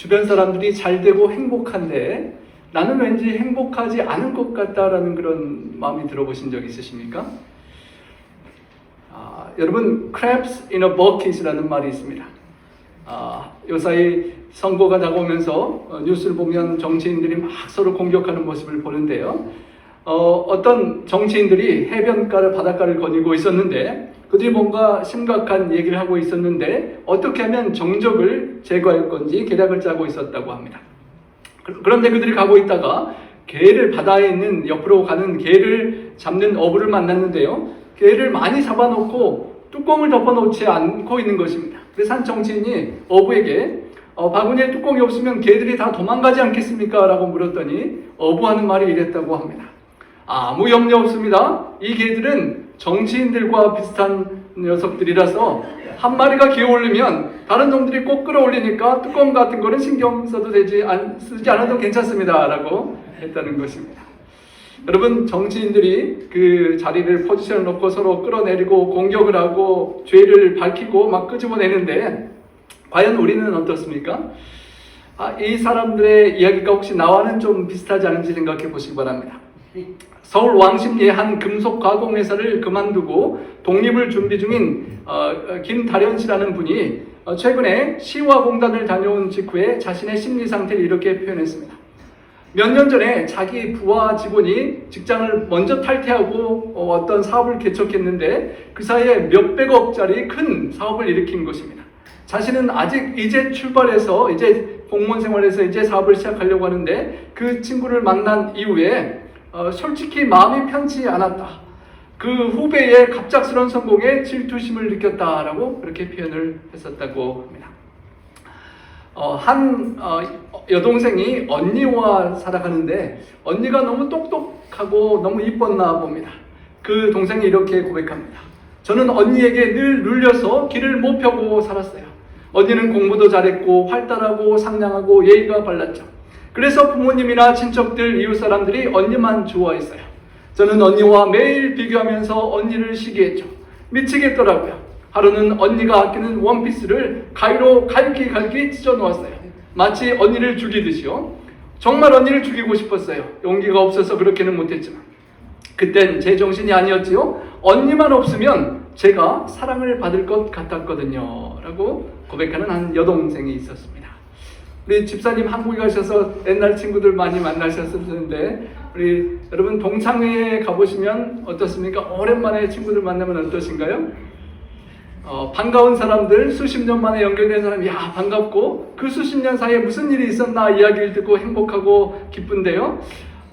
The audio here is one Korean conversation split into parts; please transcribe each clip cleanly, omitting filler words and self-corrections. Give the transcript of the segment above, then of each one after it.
주변 사람들이 잘 되고 행복한데 나는 왠지 행복하지 않은 것 같다라는 그런 마음이 들어보신 적 있으십니까? 여러분, crabs in a bucket이라는 말이 있습니다. 요사이 선거가 다가오면서 뉴스를 보면 정치인들이 막 서로 공격하는 모습을 보는데요. 어떤 정치인들이 해변가를 바닷가를 거니고 있었는데 그들이 뭔가 심각한 얘기를 하고 있었는데 어떻게 하면 정적을 제거할 건지 계략을 짜고 있었다고 합니다. 그런데 그들이 가고 있다가 개를, 바다에 있는 옆으로 가는 개를 잡는 어부를 만났는데요. 개를 많이 잡아놓고 뚜껑을 덮어놓지 않고 있는 것입니다. 그래서 한 정치인이 어부에게 바구니에 뚜껑이 없으면 개들이 다 도망가지 않겠습니까? 라고 물었더니 어부하는 말이 이랬다고 합니다. 아무 염려 없습니다. 이 개들은 정치인들과 비슷한 녀석들이라서 한 마리가 기어오르면 다른 놈들이 꼭 끌어올리니까 뚜껑 같은 거는 신경 쓰지 않아도 괜찮습니다. 라고 했다는 것입니다. 여러분, 정치인들이 그 자리를 포지션을 놓고 서로 끌어내리고 공격을 하고 죄를 밝히고 막 끄집어내는데 과연 우리는 어떻습니까? 이 사람들의 이야기가 혹시 나와는 좀 비슷하지 않은지 생각해 보시기 바랍니다. 서울 왕십리의 한 금속 가공회사를 그만두고 독립을 준비 중인 김다련 씨라는 분이 최근에 시화공단을 다녀온 직후에 자신의 심리 상태를 이렇게 표현했습니다. 몇 년 전에 자기 부하 직원이 직장을 먼저 탈퇴하고 어떤 사업을 개척했는데 그 사이에 몇백억짜리 큰 사업을 일으킨 것입니다. 자신은 아직 이제 출발해서 이제 공무원 생활에서 이제 사업을 시작하려고 하는데 그 친구를 만난 이후에 솔직히 마음이 편치 않았다. 그 후배의 갑작스러운 성공에 질투심을 느꼈다라고 그렇게 표현을 했었다고 합니다. 한 여동생이 언니와 살아가는데 언니가 너무 똑똑하고 너무 이뻤나 봅니다. 그 동생이 이렇게 고백합니다. 저는 언니에게 늘 눌려서 길을 못 펴고 살았어요. 언니는 공부도 잘했고 활달하고 상냥하고 예의가 발랐죠. 그래서 부모님이나 친척들, 이웃 사람들이 언니만 좋아했어요. 저는 언니와 매일 비교하면서 언니를 시기했죠. 미치겠더라고요. 하루는 언니가 아끼는 원피스를 가위로 갈기 찢어 놓았어요. 마치 언니를 죽이듯이요. 정말 언니를 죽이고 싶었어요. 용기가 없어서 그렇게는 못했지만 그땐 제 정신이 아니었지요. 언니만 없으면 제가 사랑을 받을 것 같았거든요. 라고 고백하는 한 여동생이 있었습니다. 우리 집사님 한국에 가셔서 옛날 친구들 많이 만나셨을 텐데 우리 여러분 동창회에 가보시면 어떻습니까? 오랜만에 친구들 만나면 어떠신가요? 반가운 사람들, 수십 년 만에 연결된 사람, 야 반갑고 그 수십 년 사이에 무슨 일이 있었나 이야기를 듣고 행복하고 기쁜데요.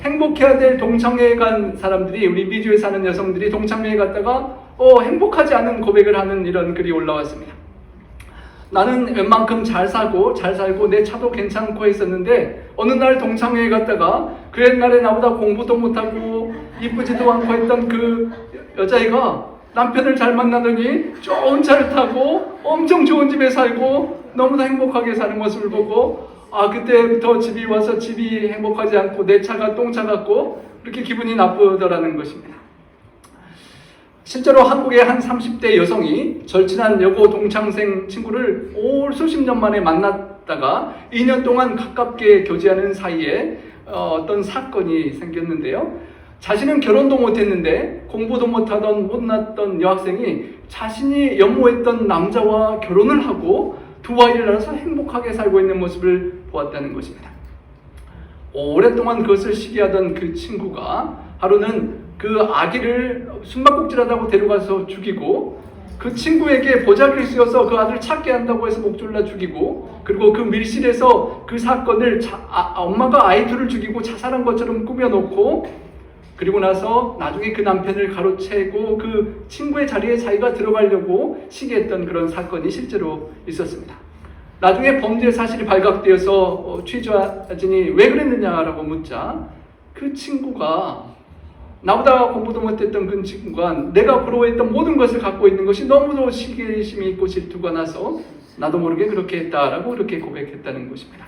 행복해야 될 동창회에 간 사람들이, 우리 미주에 사는 여성들이 동창회에 갔다가 행복하지 않은 고백을 하는 이런 글이 올라왔습니다. 나는 웬만큼 잘 살고 내 차도 괜찮고 했었는데 어느 날 동창회에 갔다가 그 옛날에 나보다 공부도 못하고 이쁘지도 않고 했던 그 여자애가 남편을 잘 만나더니 좋은 차를 타고 엄청 좋은 집에 살고 너무나 행복하게 사는 모습을 보고 그때부터 집이 와서 집이 행복하지 않고 내 차가 똥차 같고 그렇게 기분이 나쁘더라는 것입니다. 실제로 한국의 한 30대 여성이 절친한 여고 동창생 친구를 수십 년 만에 만났다가 2년 동안 가깝게 교제하는 사이에 어떤 사건이 생겼는데요. 자신은 결혼도 못했는데 공부도 못하던 못났던 여학생이 자신이 연모했던 남자와 결혼을 하고 두 아이를 낳아서 행복하게 살고 있는 모습을 보았다는 것입니다. 오랫동안 그것을 시기하던 그 친구가 하루는 그 아기를 숨바꼭질하다고 데려가서 죽이고 그 친구에게 보자기를 씌워서 그 아들을 찾게 한다고 해서 목 졸라 죽이고 그리고 그 밀실에서 그 사건을 엄마가 아이 둘을 죽이고 자살한 것처럼 꾸며놓고 그리고 나서 나중에 그 남편을 가로채고 그 친구의 자리에 자기가 들어가려고 시기했던 그런 사건이 실제로 있었습니다. 나중에 범죄 사실이 발각되어서 취조진이 왜 그랬느냐라고 묻자 그 친구가 나보다 공부도 못했던 그 친구가 내가 부러워했던 모든 것을 갖고 있는 것이 너무도 시기심이 있고 질투가 나서 나도 모르게 그렇게 했다라고 그렇게 고백했다는 것입니다.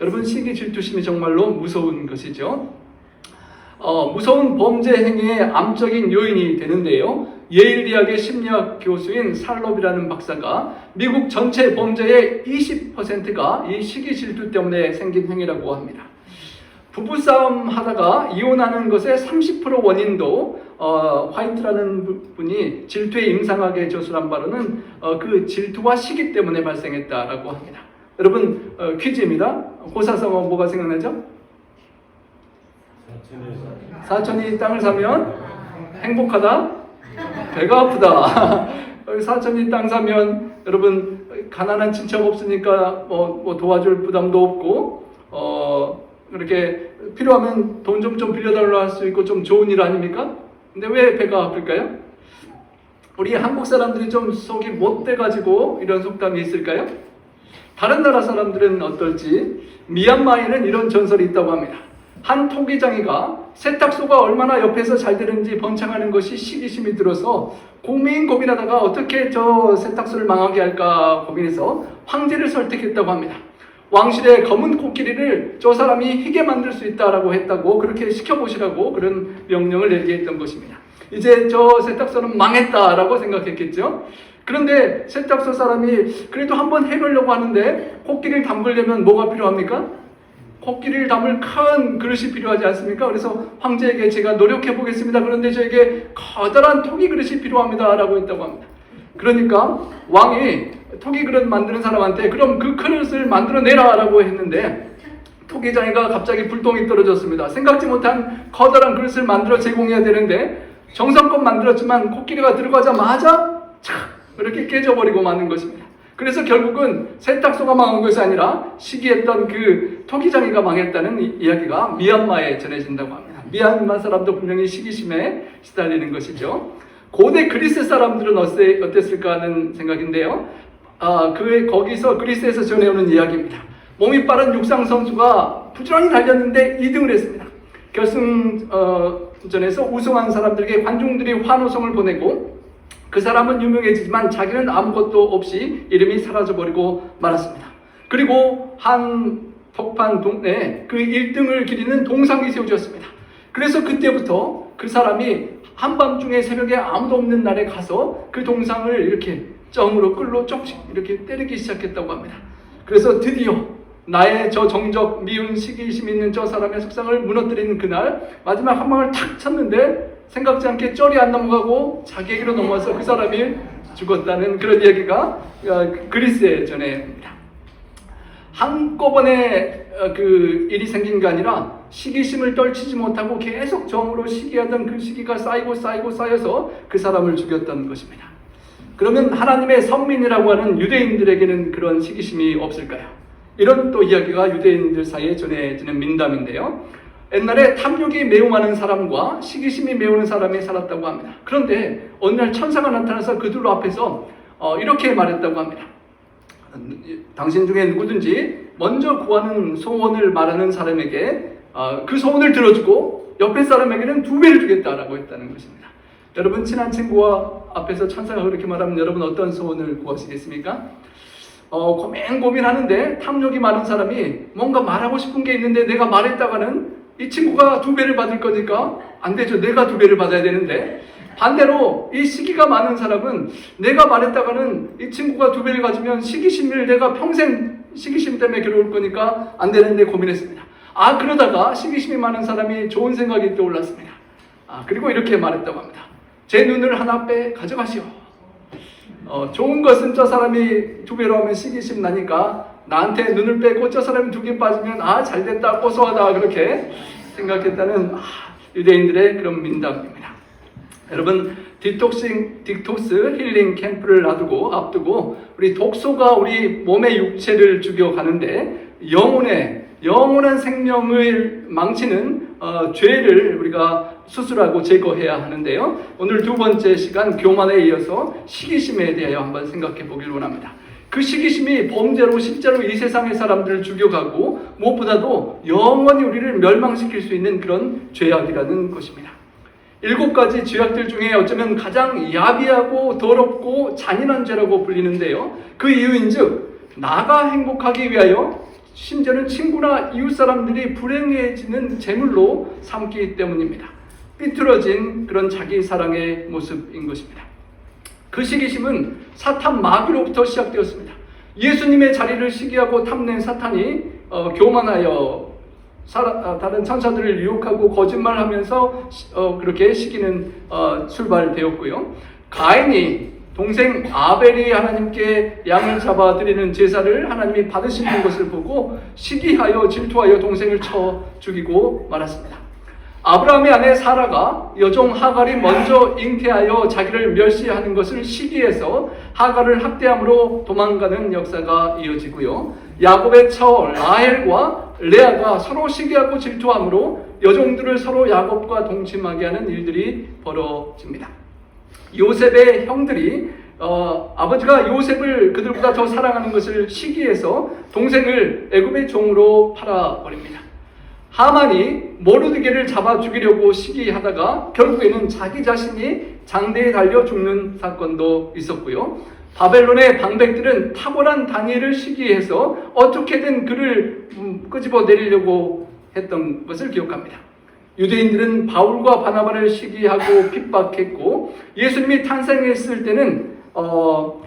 여러분, 시기 질투심이 정말로 무서운 것이죠. 무서운 범죄 행위의 암적인 요인이 되는데요. 예일 대학의 심리학 교수인 살롭이라는 박사가 미국 전체 범죄의 20%가 이 시기 질투 때문에 생긴 행위라고 합니다. 부부싸움 하다가 이혼하는 것의 30% 원인도 화이트라는 분이 질투에 임상하게 저술한 바로는 그 질투와 시기 때문에 발생했다라고 합니다. 여러분 퀴즈입니다. 호사성어 뭐가 생각나죠? 사촌이 땅을 사면 행복하다? 배가 아프다. 사촌이 땅 사면 여러분 가난한 친척 없으니까 뭐 도와줄 부담도 없고 그렇게 필요하면 돈 좀 빌려달라고 할 수 있고 좀 좋은 일 아닙니까? 근데 왜 배가 아플까요? 우리 한국 사람들이 좀 속이 못돼가지고 이런 속담이 있을까요? 다른 나라 사람들은 어떨지 미얀마에는 이런 전설이 있다고 합니다. 한 토기장이가 세탁소가 얼마나 옆에서 잘 되는지 번창하는 것이 시기심이 들어서 고민하다가 어떻게 저 세탁소를 망하게 할까 고민해서 황제를 설득했다고 합니다. 왕실의 검은 코끼리를 저 사람이 희게 만들 수 있다라고 했다고 그렇게 시켜보시라고 그런 명령을 내리게 했던 것입니다. 이제 저 세탁소는 망했다라고 생각했겠죠. 그런데 세탁소 사람이 그래도 한번 해보려고 하는데 코끼리를 담그려면 뭐가 필요합니까? 코끼리를 담을 큰 그릇이 필요하지 않습니까? 그래서 황제에게 제가 노력해 보겠습니다. 그런데 저에게 커다란 토기 그릇이 필요합니다 라고 했다고 합니다. 그러니까 왕이 토기 그릇 만드는 사람한테 그럼 그 그릇을 만들어내라 라고 했는데 토기장이가 갑자기 불똥이 떨어졌습니다. 생각지 못한 커다란 그릇을 만들어 제공해야 되는데 정성껏 만들었지만 코끼리가 들어가자마자 착 이렇게 깨져버리고 마는 것입니다. 그래서 결국은 세탁소가 망한 것이 아니라 시기했던 그 토기장이가 망했다는 이야기가 미얀마에 전해진다고 합니다. 미얀마 사람도 분명히 시기심에 시달리는 것이죠. 고대 그리스 사람들은 어땠을까 하는 생각인데요. 거기서 그리스에서 전해오는 이야기입니다. 몸이 빠른 육상 선수가 부지런히 달렸는데 2등을 했습니다. 결승전에서 우승한 사람들에게 관중들이 환호성을 보내고 그 사람은 유명해지지만 자기는 아무것도 없이 이름이 사라져버리고 말았습니다. 그리고 한 폭판 동네에 그 1등을 기리는 동상이 세워졌습니다. 그래서 그때부터 그 사람이 한밤중에 새벽에 아무도 없는 날에 가서 그 동상을 이렇게 점으로 끌로 쪽씩 이렇게 때리기 시작했다고 합니다. 그래서 드디어 나의 저 정적 미운 시기심 있는 저 사람의 속상을 무너뜨리는 그날 마지막 한 방을 탁 쳤는데 생각지 않게 쩔이 안 넘어가고 자기에게로 넘어와서 그 사람이 죽었다는 그런 이야기가 그리스에 전해집니다. 한꺼번에 그 일이 생긴 게 아니라 시기심을 떨치지 못하고 계속 정으로 시기하던 그 시기가 쌓여서 그 사람을 죽였던 것입니다. 그러면 하나님의 선민이라고 하는 유대인들에게는 그런 시기심이 없을까요? 이런 또 이야기가 유대인들 사이에 전해지는 민담인데요. 옛날에 탐욕이 매우 많은 사람과 시기심이 매우 많은 사람이 살았다고 합니다. 그런데 어느 날 천사가 나타나서 그들 앞에서 이렇게 말했다고 합니다. 당신 중에 누구든지 먼저 구하는 소원을 말하는 사람에게 그 소원을 들어주고 옆에 사람에게는 2배를 주겠다라고 했다는 것입니다. 여러분 친한 친구와 앞에서 천사가 그렇게 말하면 여러분 어떤 소원을 구하시겠습니까? 고민하는데 탐욕이 많은 사람이 뭔가 말하고 싶은 게 있는데 내가 말했다가는 이 친구가 2배를 받을 거니까 안 되죠. 내가 2배를 받아야 되는데 반대로 이 시기가 많은 사람은 내가 말했다가는 이 친구가 2배를 가지면 시기심을 내가 평생 시기심 때문에 괴로울 거니까 안 되는데 고민했습니다. 그러다가 시기심이 많은 사람이 좋은 생각이 떠올랐습니다. 그리고 이렇게 말했다고 합니다. 제 눈을 하나 가져가시오. 좋은 것은 저 사람이 2배로 하면 시기심 나니까 나한테 눈을 빼고 저 사람이 2개 빠지면 잘됐다 고소하다 그렇게 생각했다는 유대인들의 그런 민담입니다. 여러분 디톡스 힐링 캠프를 앞두고 우리 독소가 우리 몸의 육체를 죽여가는데 영원한 생명을 망치는 죄를 우리가 수술하고 제거해야 하는데요. 오늘 2번째 시간 교만에 이어서 시기심에 대하여 한번 생각해 보길 원합니다. 그 시기심이 범죄로 실제로 이 세상의 사람들을 죽여가고 무엇보다도 영원히 우리를 멸망시킬 수 있는 그런 죄악이라는 것입니다. 7가지 죄악들 중에 어쩌면 가장 야비하고 더럽고 잔인한 죄라고 불리는데요. 그 이유인즉 나가 행복하기 위하여 심지어는 친구나 이웃 사람들이 불행해지는 제물로 삼기 때문입니다. 삐뚤어진 그런 자기 사랑의 모습인 것입니다. 그 시기심은 사탄 마귀로부터 시작되었습니다. 예수님의 자리를 시기하고 탐낸 사탄이 교만하여 다른 천사들을 유혹하고 거짓말하면서 그렇게 시기는 출발되었고요. 가인이 동생 아벨이 하나님께 양을 잡아 드리는 제사를 하나님이 받으시는 것을 보고 시기하여 질투하여 동생을 쳐 죽이고 말았습니다. 아브라함의 아내 사라가 여종 하갈이 먼저 잉태하여 자기를 멸시하는 것을 시기해서 하갈을 학대함으로 도망가는 역사가 이어지고요. 야곱의 처 라헬과 레아가 서로 시기하고 질투함으로 여종들을 서로 야곱과 동침하게 하는 일들이 벌어집니다. 요셉의 형들이 아버지가 요셉을 그들보다 더 사랑하는 것을 시기해서 동생을 애굽의 종으로 팔아버립니다. 하만이 모르드게를 잡아 죽이려고 시기하다가 결국에는 자기 자신이 장대에 달려 죽는 사건도 있었고요. 바벨론의 방백들은 탁월한 다니엘을 시기해서 어떻게든 그를 끄집어 내리려고 했던 것을 기억합니다. 유대인들은 바울과 바나바를 시기하고 핍박했고, 예수님이 탄생했을 때는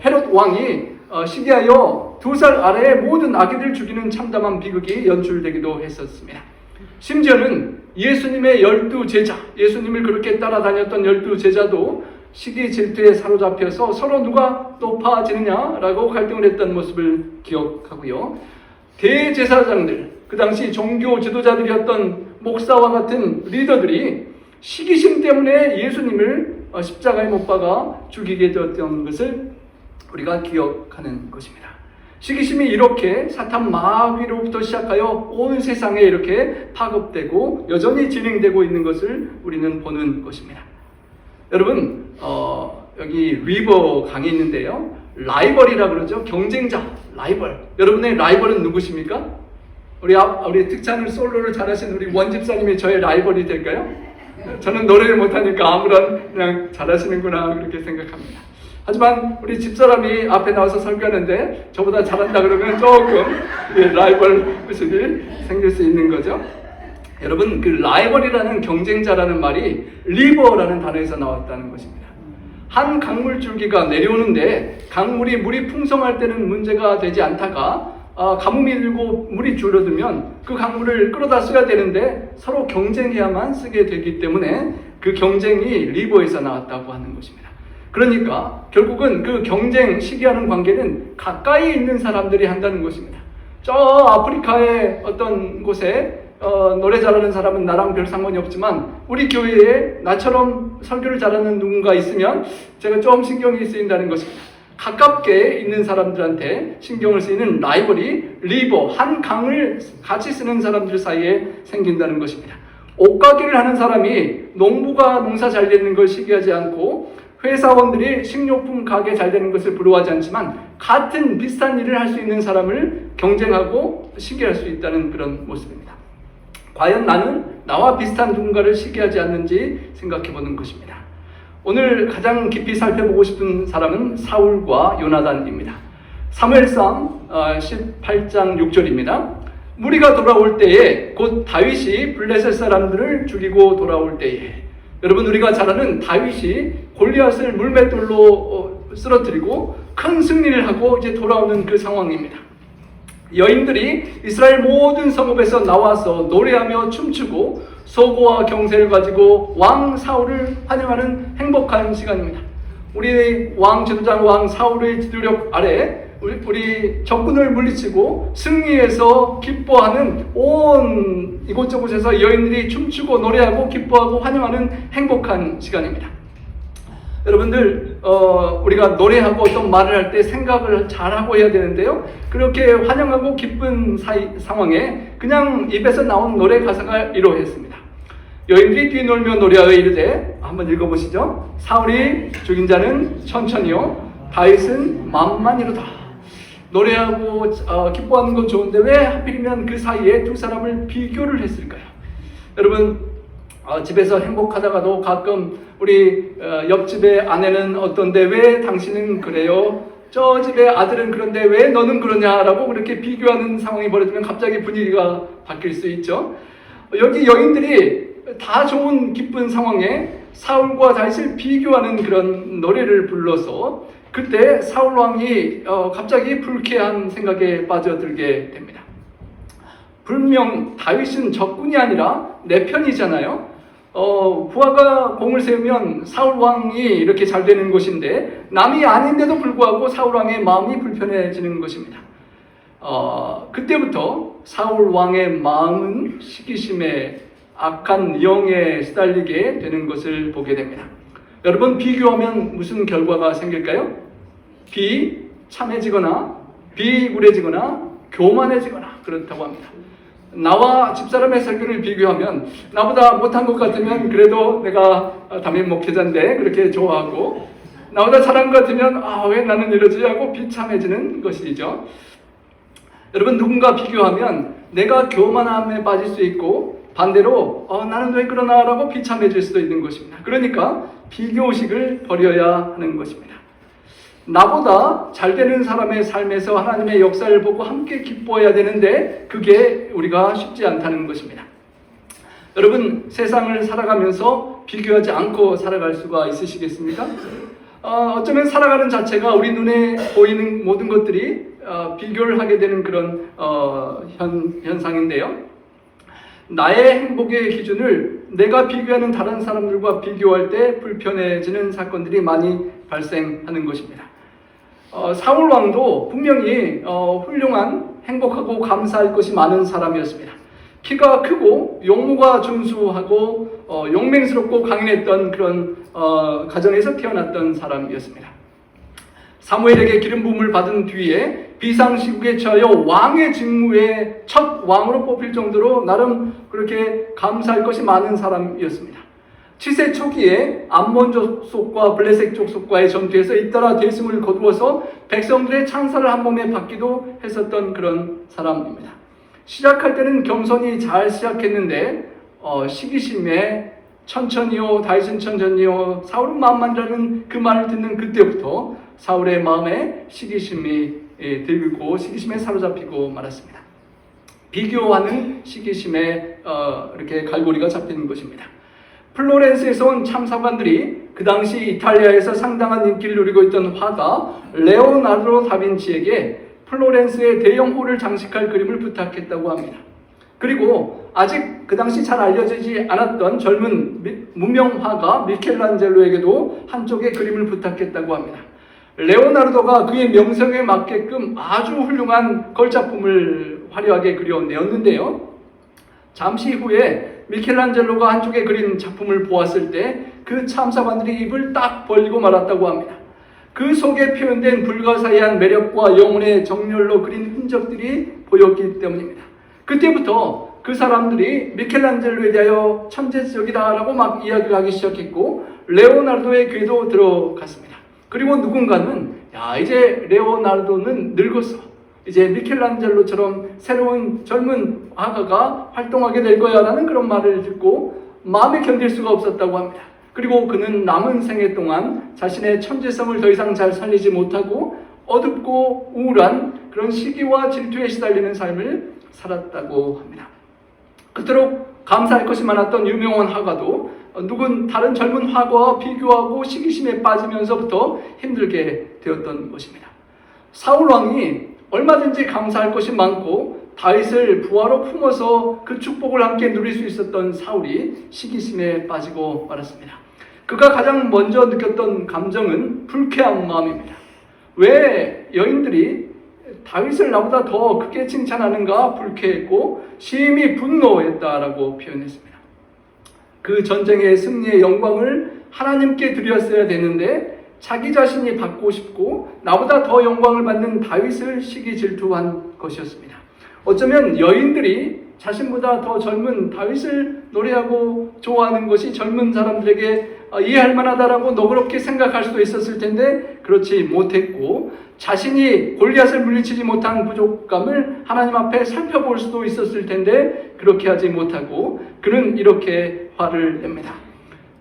헤롯 왕이 시기하여 2살 아래의 모든 아기들 죽이는 참담한 비극이 연출되기도 했었습니다. 심지어는 예수님의 12제자, 예수님을 그렇게 따라다녔던 12제자도 시기 질투에 사로잡혀서 서로 누가 높아지느냐라고 갈등을 했던 모습을 기억하고요. 대제사장들, 그 당시 종교 지도자들이었던 목사와 같은 리더들이 시기심 때문에 예수님을 십자가에 못 박아 죽이게 되었던 것을 우리가 기억하는 것입니다. 시기심이 이렇게 사탄 마귀로부터 시작하여 온 세상에 이렇게 파급되고 여전히 진행되고 있는 것을 우리는 보는 것입니다. 여러분, 여기 리버 강이 있는데요. 라이벌이라 그러죠. 경쟁자, 라이벌. 여러분의 라이벌은 누구십니까? 우리 특찬을 솔로를 잘하신 우리 원집사님이 저의 라이벌이 될까요? 저는 노래를 못하니까 아무런 그냥 잘하시는구나 그렇게 생각합니다. 하지만 우리 집사람이 앞에 나와서 설교하는데 저보다 잘한다 그러면 조금 라이벌 의식이 생길 수 있는 거죠. 여러분, 그 라이벌이라는 경쟁자라는 말이 리버라는 단어에서 나왔다는 것입니다. 한 강물 줄기가 내려오는데 물이 풍성할 때는 문제가 되지 않다가 가뭄이 들고 물이 줄어들면 그 강물을 끌어다 써야 되는데 서로 경쟁해야만 쓰게 되기 때문에 그 경쟁이 리버에서 나왔다고 하는 것입니다. 그러니까 결국은 그 경쟁, 시기하는 관계는 가까이 있는 사람들이 한다는 것입니다. 저 아프리카의 어떤 곳에 노래 잘하는 사람은 나랑 별 상관이 없지만 우리 교회에 나처럼 설교를 잘하는 누군가 있으면 제가 좀 신경이 쓰인다는 것입니다. 가깝게 있는 사람들한테 신경을 쓰이는 라이벌이 리버, 한 강을 같이 쓰는 사람들 사이에 생긴다는 것입니다. 옷가게를 하는 사람이 농부가 농사 잘 되는 걸 시기하지 않고 회사원들이 식료품 가게 잘 되는 것을 부러워하지 않지만 같은 비슷한 일을 할 수 있는 사람을 경쟁하고 시기할 수 있다는 그런 모습입니다. 과연 나는 나와 비슷한 누군가를 시기하지 않는지 생각해 보는 것입니다. 오늘 가장 깊이 살펴보고 싶은 사람은 사울과 요나단입니다. 사무엘상 18장 6절입니다. 무리가 돌아올 때에 곧 다윗이 블레셋 사람들을 죽이고 돌아올 때에, 여러분, 우리가 잘 아는 다윗이 골리앗을 물맷돌로 쓰러뜨리고 큰 승리를 하고 이제 돌아오는 그 상황입니다. 여인들이 이스라엘 모든 성읍에서 나와서 노래하며 춤추고 소고와 경세를 가지고 왕 사울을 환영하는 행복한 시간입니다. 우리 왕 지도자 왕 사울의 지도력 아래 우리 적군을 물리치고 승리해서 기뻐하는 온 이곳저곳에서 여인들이 춤추고 노래하고 기뻐하고 환영하는 행복한 시간입니다. 여러분들, 우리가 노래하고 어떤 말을 할 때 생각을 잘하고 해야 되는데요. 그렇게 환영하고 기쁜 상황에 그냥 입에서 나온 노래 가사가 이러했습니다. 여인들이 뛰놀며 노래하여 이르되, 한번 읽어보시죠. 사울이 죽인 자는 천천히요, 다윗은 만만이로다. 노래하고 기뻐하는 건 좋은데 왜 하필이면 그 사이에 두 사람을 비교를 했을까요? 여러분, 집에서 행복하다가도 가끔 우리 옆집의 아내는 어떤데 왜 당신은 그래요? 저 집의 아들은 그런데 왜 너는 그러냐라고 그렇게 비교하는 상황이 벌어지면 갑자기 분위기가 바뀔 수 있죠. 여기 여인들이 다 좋은 기쁜 상황에 사울과 다윗을 비교하는 그런 노래를 불러서 그때 사울 왕이 갑자기 불쾌한 생각에 빠져들게 됩니다. 분명 다윗은 적군이 아니라 내 편이잖아요. 부하가 공을 세우면 사울 왕이 이렇게 잘 되는 것인데 남이 아닌데도 불구하고 사울 왕의 마음이 불편해지는 것입니다. 그때부터 사울 왕의 마음은 시기심에 악한 영에 시달리게 되는 것을 보게 됩니다. 여러분, 비교하면 무슨 결과가 생길까요? 비참해지거나 비굴해지거나 교만해지거나 그렇다고 합니다. 나와 집사람의 설교를 비교하면 나보다 못한 것 같으면 그래도 내가 담임 목회자인데 그렇게 좋아하고, 나보다 잘한 것 같으면 왜 나는 이러지 하고 비참해지는 것이죠. 여러분, 누군가 비교하면 내가 교만함에 빠질 수 있고 반대로 나는 왜 그러나 라고 비참해질 수도 있는 것입니다. 그러니까 비교의식을 버려야 하는 것입니다. 나보다 잘 되는 사람의 삶에서 하나님의 역사를 보고 함께 기뻐해야 되는데 그게 우리가 쉽지 않다는 것입니다. 여러분, 세상을 살아가면서 비교하지 않고 살아갈 수가 있으시겠습니까? 어쩌면 살아가는 자체가 우리 눈에 보이는 모든 것들이 비교를 하게 되는 그런 현상인데요. 나의 행복의 기준을 내가 비교하는 다른 사람들과 비교할 때 불편해지는 사건들이 많이 발생하는 것입니다. 사울 왕도 분명히 훌륭한, 행복하고 감사할 것이 많은 사람이었습니다. 키가 크고 용모가 준수하고 용맹스럽고 강인했던 그런 가정에서 태어났던 사람이었습니다. 사무엘에게 기름 부음을 받은 뒤에 비상시국에 처하여 왕의 직무에 첫 왕으로 뽑힐 정도로 나름 그렇게 감사할 것이 많은 사람이었습니다. 7세 초기에 암몬 족속과 블레셋 족속과의 전투에서 잇따라 대승을 거두어서 백성들의 찬사를 한 몸에 받기도 했었던 그런 사람입니다. 시작할 때는 겸손히 잘 시작했는데 시기심에 천천히요, 다윗은 천천히요, 사울은 마음만이라는 그 말을 듣는 그때부터 사울의 마음에 시기심이 들고 시기심에 사로잡히고 말았습니다. 비교하는 시기심에 이렇게 갈고리가 잡히는 것입니다. 플로렌스에서 온 참사관들이 그 당시 이탈리아에서 상당한 인기를 누리고 있던 화가 레오나르도 다빈치에게 플로렌스의 대형홀을 장식할 그림을 부탁했다고 합니다. 그리고 아직 그 당시 잘 알려지지 않았던 젊은 무명 화가 미켈란젤로에게도 한쪽의 그림을 부탁했다고 합니다. 레오나르도가 그의 명성에 맞게끔 아주 훌륭한 걸작품을 화려하게 그려내었는데요. 잠시 후에 미켈란젤로가 한쪽에 그린 작품을 보았을 때 그 참사관들이 입을 딱 벌리고 말았다고 합니다. 그 속에 표현된 불가사의한 매력과 영혼의 정열로 그린 흔적들이 보였기 때문입니다. 그때부터 그 사람들이 미켈란젤로에 대하여 천재적이다라고 막 이야기를 하기 시작했고 레오나르도의 귀에도 들어갔습니다. 그리고 누군가는 이제 레오나르도는 늙었어, 이제 미켈란젤로처럼 새로운 젊은 화가가 활동하게 될 거야 라는 그런 말을 듣고 마음에 견딜 수가 없었다고 합니다. 그리고 그는 남은 생애 동안 자신의 천재성을 더 이상 잘 살리지 못하고 어둡고 우울한 그런 시기와 질투에 시달리는 삶을 살았다고 합니다. 그토록 감사할 것이 많았던 유명한 화가도 다른 젊은 화가와 비교하고 시기심에 빠지면서부터 힘들게 되었던 것입니다. 사울 왕이 얼마든지 감사할 것이 많고 다윗을 부하로 품어서 그 축복을 함께 누릴 수 있었던 사울이 시기심에 빠지고 말았습니다. 그가 가장 먼저 느꼈던 감정은 불쾌한 마음입니다. 왜 여인들이 다윗을 나보다 더 크게 칭찬하는가 불쾌했고 심히 분노했다라고 표현했습니다. 그 전쟁의 승리의 영광을 하나님께 드렸어야 되는데 자기 자신이 받고 싶고 나보다 더 영광을 받는 다윗을 시기 질투한 것이었습니다. 어쩌면 여인들이 자신보다 더 젊은 다윗을 노래하고 좋아하는 것이 젊은 사람들에게 이해할 만하다라고 너그럽게 생각할 수도 있었을 텐데 그렇지 못했고, 자신이 골리앗을 물리치지 못한 부족감을 하나님 앞에 살펴볼 수도 있었을 텐데 그렇게 하지 못하고 그는 이렇게 화를 냅니다.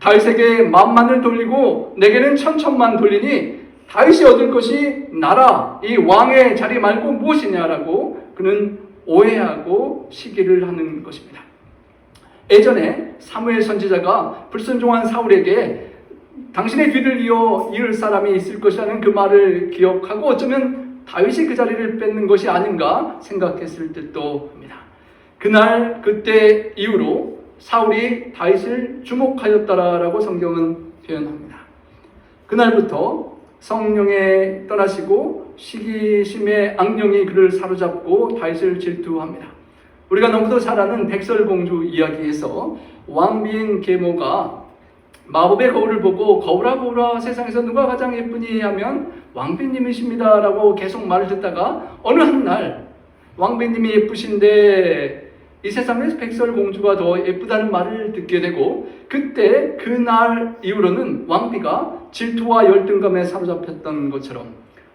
다윗에게 만만을 돌리고 내게는 천천만 돌리니 다윗이 얻을 것이 나라, 이 왕의 자리 말고 무엇이냐라고 그는 오해하고 시기를 하는 것입니다. 예전에 사무엘 선지자가 불순종한 사울에게 당신의 뒤를 이을 사람이 있을 것이라는 그 말을 기억하고 어쩌면 다윗이 그 자리를 뺏는 것이 아닌가 생각했을 듯도 합니다. 그때 이후로 사울이 다윗을 주목하였다라고 성경은 표현합니다. 그날부터 성령에 떠나시고 시기심의 악령이 그를 사로잡고 다윗을 질투합니다. 우리가 너무도 잘 아는 백설공주 이야기에서 왕비인 계모가 마법의 거울을 보고 거울아 세상에서 누가 가장 예쁘니 하면 왕비님이십니다 라고 계속 말을 듣다가 어느 한날 왕비님이 예쁘신데 이 세상에서 백설공주가 더 예쁘다는 말을 듣게 되고 그때 그날 이후로는 왕비가 질투와 열등감에 사로잡혔던 것처럼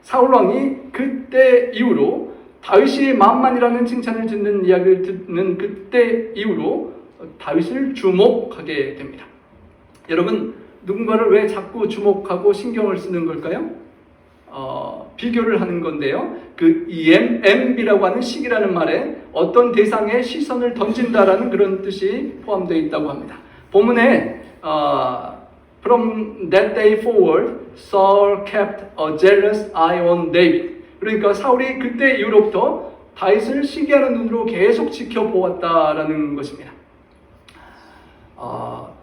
사울왕이 그때 이후로 다윗이 만만이라는 칭찬을 듣는 이야기를 듣는 그때 이후로 다윗을 주목하게 됩니다. 여러분, 누군가를 왜 자꾸 주목하고 신경을 쓰는 걸까요? 비교를 하는 건데요. 그 MB라고 하는 시기라는 말에 어떤 대상에 시선을 던진다라는 그런 뜻이 포함되어 있다고 합니다. 본문에 From that day forward, Saul kept a jealous eye on David. 그러니까 사울이 그때 이후로부터 다윗을 시기하는 눈으로 계속 지켜보았다라는 것입니다.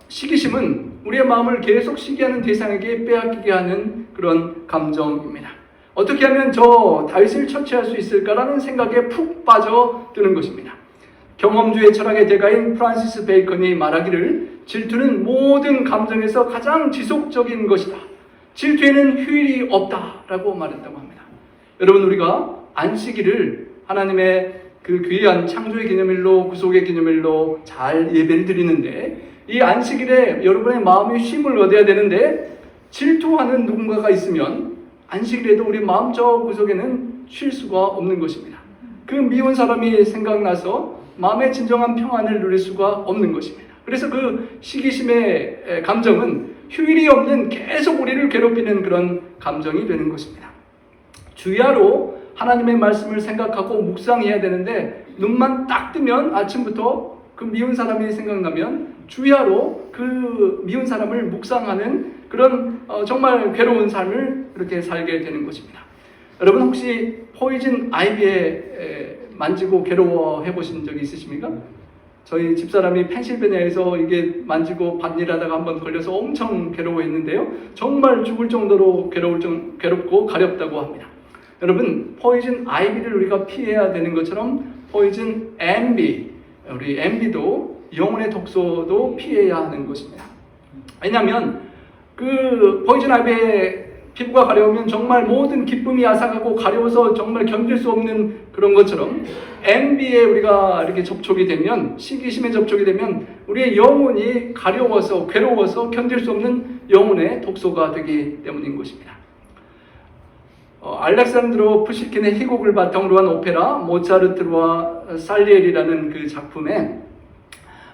시기심은 우리의 마음을 계속 시기하는 대상에게 빼앗기게 하는 그런 감정입니다. 어떻게 하면 저 다윗을 처치할 수 있을까라는 생각에 푹 빠져드는 것입니다. 경험주의 철학의 대가인 프란시스 베이컨이 말하기를 질투는 모든 감정에서 가장 지속적인 것이다. 질투에는 휴일이 없다라고 말했다고 합니다. 여러분, 우리가 안식일을 하나님의 그 귀한 창조의 기념일로 구속의 기념일로 잘 예배를 드리는데 이 안식일에 여러분의 마음이 쉼을 얻어야 되는데 질투하는 누군가가 있으면 안식일에도 우리 마음적 구석에는 쉴 수가 없는 것입니다. 그 미운 사람이 생각나서 마음의 진정한 평안을 누릴 수가 없는 것입니다. 그래서 그 시기심의 감정은 휴일이 없는 계속 우리를 괴롭히는 그런 감정이 되는 것입니다. 주야로 하나님의 말씀을 생각하고 묵상해야 되는데 눈만 딱 뜨면 아침부터 그 미운 사람이 생각나면 주야로 그 미운 사람을 묵상하는 그런 정말 괴로운 삶을 그렇게 살게 되는 것입니다. 여러분, 혹시 포이즌 아이비에 만지고 괴로워해 보신 적이 있으십니까? 저희 집사람이 펜실베니아에서 이게 만지고 밭일하다가 한번 걸려서 엄청 괴로워했는데요. 정말 죽을 정도로 괴롭고 가렵다고 합니다. 여러분, 포이즌 아이비를 우리가 피해야 되는 것처럼 포이즌 엠비, 우리 엠비도 영혼의 독소도 피해야 하는 것입니다. 왜냐하면 그 포이즌 아이비의 피부가 가려우면 정말 모든 기쁨이 야삭하고 가려워서 정말 견딜 수 없는 그런 것처럼 MB에 우리가 이렇게 접촉이 되면, 시기심에 접촉이 되면 우리의 영혼이 가려워서 괴로워서 견딜 수 없는 영혼의 독소가 되기 때문인 것입니다. 알렉산드로 푸시킨의 희곡을 바탕으로 한 오페라 모차르트와 살리에리라는 그 작품에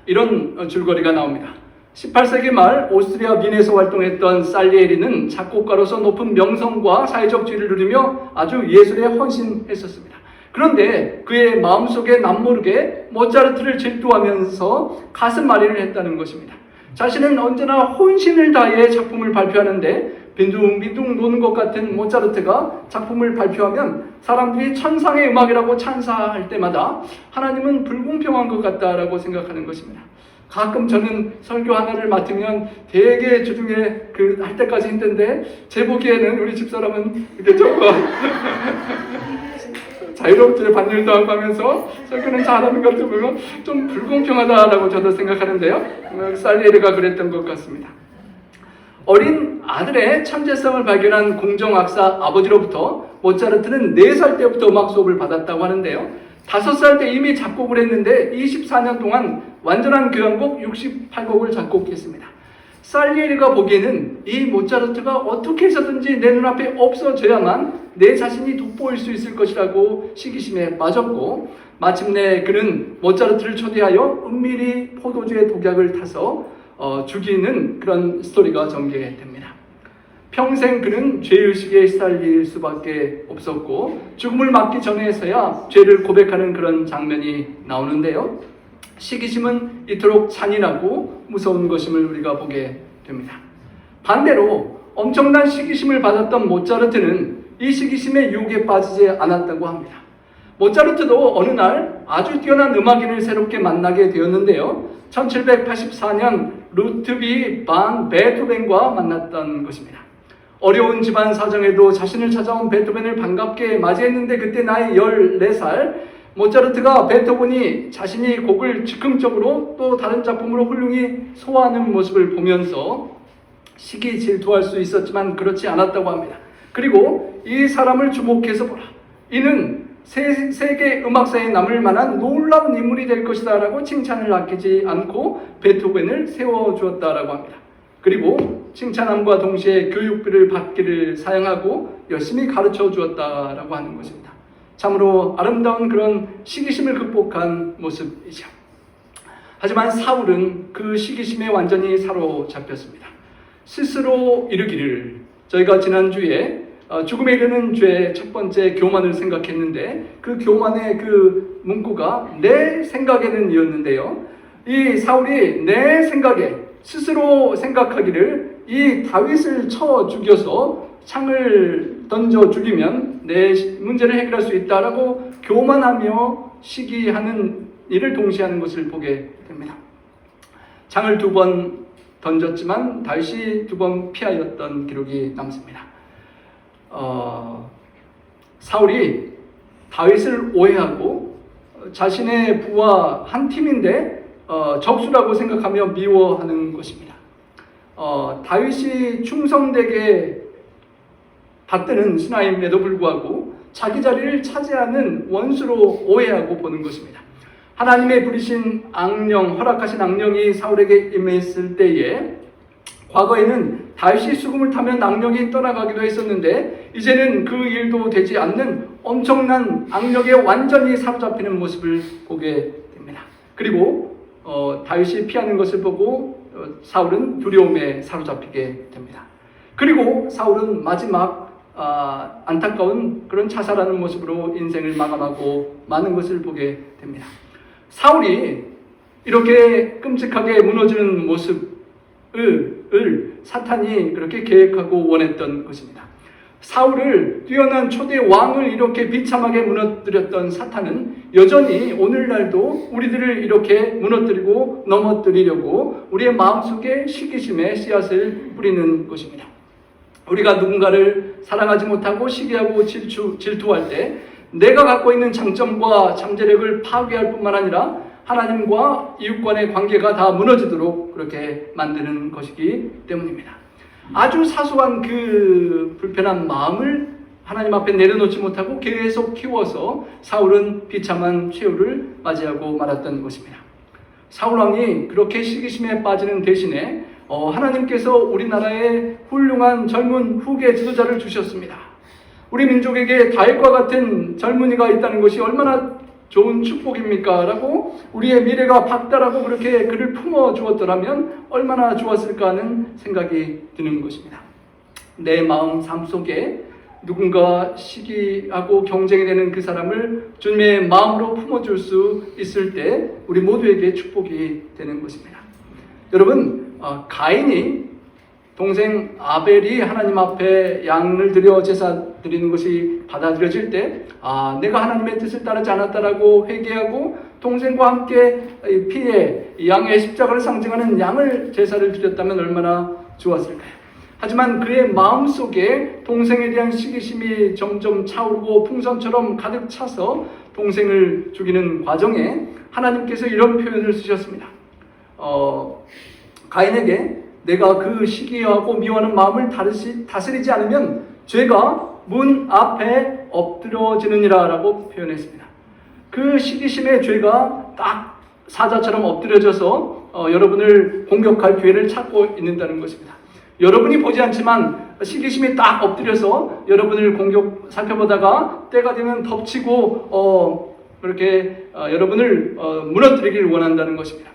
이런 줄거리가 나옵니다. 18세기 말 오스트리아 빈에서 활동했던 살리에리는 작곡가로서 높은 명성과 사회적 지위를 누리며 아주 예술에 헌신했었습니다. 그런데 그의 마음속에 남모르게 모차르트를 질투하면서 가슴앓이를 했다는 것입니다. 자신은 언제나 혼신을 다해 작품을 발표하는데 빈둥빈둥 노는 것 같은 모차르트가 작품을 발표하면 사람들이 천상의 음악이라고 찬사할 때마다 하나님은 불공평한 것 같다라고 생각하는 것입니다. 가끔 저는 설교 하나를 맡으면 되게 주중에 할 때까지 힘든데 제 보기에는 우리 집사람은 이렇게 조금 자유롭게 밭일도 하고 하면서 설교는 잘하는 것 같아 보면 좀 불공평하다라고 저도 생각하는데요. 살리에리가 그랬던 것 같습니다. 어린 아들의 천재성을 발견한 공정학사 아버지로부터 모차르트는 4살 때부터 음악 수업을 받았다고 하는데요. 5살 때 이미 작곡을 했는데 24년 동안 완전한 교향곡 68곡을 작곡했습니다. 살리에리가 보기에는 이 모차르트가 어떻게 해서든지 내 눈앞에 없어져야만 내 자신이 돋보일 수 있을 것이라고 시기심에 빠졌고, 마침내 그는 모차르트를 초대하여 은밀히 포도주의 독약을 타서 죽이는 그런 스토리가 전개됩니다. 평생 그는 죄의식에 시달릴 수밖에 없었고 죽음을 맞기 전에서야 죄를 고백하는 그런 장면이 나오는데요. 시기심은 이토록 잔인하고 무서운 것임을 우리가 보게 됩니다. 반대로 엄청난 시기심을 받았던 모차르트는 이 시기심의 유혹에 빠지지 않았다고 합니다. 모차르트도 어느 날 아주 뛰어난 음악인을 새롭게 만나게 되었는데요. 1784년 루트비 반 베토벤과 만났던 것입니다. 어려운 집안 사정에도 자신을 찾아온 베토벤을 반갑게 맞이했는데 그때 나이 14살, 모차르트가 베토벤이 자신이 곡을 즉흥적으로 또 다른 작품으로 훌륭히 소화하는 모습을 보면서 시기 질투할 수 있었지만 그렇지 않았다고 합니다. 그리고 이 사람을 주목해서 보라. 이는 세계 음악사에 남을 만한 놀라운 인물이 될 것이다 라고 칭찬을 아끼지 않고 베토벤을 세워주었다라고 합니다. 그리고 칭찬함과 동시에 교육비를 받기를 사양하고 열심히 가르쳐 주었다라고 하는 것입니다. 참으로 아름다운 그런 시기심을 극복한 모습이죠. 하지만 사울은 그 시기심에 완전히 사로잡혔습니다. 스스로 이르기를, 저희가 지난주에 죽음에 이르는 죄의 첫 번째 교만을 생각했는데 그 교만의 그 문구가 내 생각에는 이었는데요. 이 사울이 내 생각에 스스로 생각하기를 이 다윗을 쳐 죽여서 창을 던져 죽이면 내 문제를 해결할 수 있다라고 교만하며 시기하는 일을 동시에 하는 것을 보게 됩니다. 창을 2번 던졌지만 다윗이 2번 피하였던 기록이 남습니다. 사울이 다윗을 오해하고 자신의 부하 한 팀인데 적수라고 생각하며 미워하는 것입니다. 다윗이 충성되게 받드는 신하임에도 불구하고 자기 자리를 차지하는 원수로 오해하고 보는 것입니다. 하나님의 부리신 악령, 허락하신 악령이 사울에게 임했을 때에 과거에는 다윗이 수금을 타면 악령이 떠나가기도 했었는데 이제는 그 일도 되지 않는 엄청난 악령에 완전히 사로잡히는 모습을 보게 됩니다. 그리고 다윗이 피하는 것을 보고 사울은 두려움에 사로잡히게 됩니다. 그리고 사울은 마지막 안타까운 그런 자살하는 모습으로 인생을 마감하고 마는 것을 보게 됩니다. 사울이 이렇게 끔찍하게 무너지는 모습을 사탄이 그렇게 계획하고 원했던 것입니다. 사울을 뛰어난 초대 왕을 이렇게 비참하게 무너뜨렸던 사탄은 여전히 오늘날도 우리들을 이렇게 무너뜨리고 넘어뜨리려고 우리의 마음속에 시기심의 씨앗을 뿌리는 것입니다. 우리가 누군가를 사랑하지 못하고 시기하고 질투할 때 내가 갖고 있는 장점과 잠재력을 파괴할 뿐만 아니라 하나님과 이웃 간의 관계가 다 무너지도록 그렇게 만드는 것이기 때문입니다. 아주 사소한 그 불편한 마음을 하나님 앞에 내려놓지 못하고 계속 키워서 사울은 비참한 최후를 맞이하고 말았던 것입니다. 사울 왕이 그렇게 시기심에 빠지는 대신에 하나님께서 우리나라에 훌륭한 젊은 후계 지도자를 주셨습니다. 우리 민족에게 다윗과 같은 젊은이가 있다는 것이 얼마나 좋은 축복입니까? 라고 우리의 미래가 밝다라고 그렇게 그를 품어주었더라면 얼마나 좋았을까 하는 생각이 드는 것입니다. 내 마음 삶 속에 누군가 시기하고 경쟁이 되는 그 사람을 주님의 마음으로 품어줄 수 있을 때 우리 모두에게 축복이 되는 것입니다. 여러분, 가인이 동생 아벨이 하나님 앞에 양을 드려 제사 드리는 것이 받아들여질 때 내가 하나님의 뜻을 따르지 않았다라고 회개하고 동생과 함께 피에 양의 십자가를 상징하는 양을 제사를 드렸다면 얼마나 좋았을까요? 하지만 그의 마음속에 동생에 대한 시기심이 점점 차오르고 풍선처럼 가득 차서 동생을 죽이는 과정에 하나님께서 이런 표현을 쓰셨습니다. 가인에게 내가 그 시기하고 미워하는 마음을 다스리지 않으면 죄가 문 앞에 엎드러지느니라 라고 표현했습니다. 그 시기심의 죄가 딱 사자처럼 엎드려져서 여러분을 공격할 기회를 찾고 있는다는 것입니다. 여러분이 보지 않지만 시기심이 딱 엎드려서 여러분을 살펴보다가 때가 되면 덮치고 그렇게 여러분을 무너뜨리기를 원한다는 것입니다.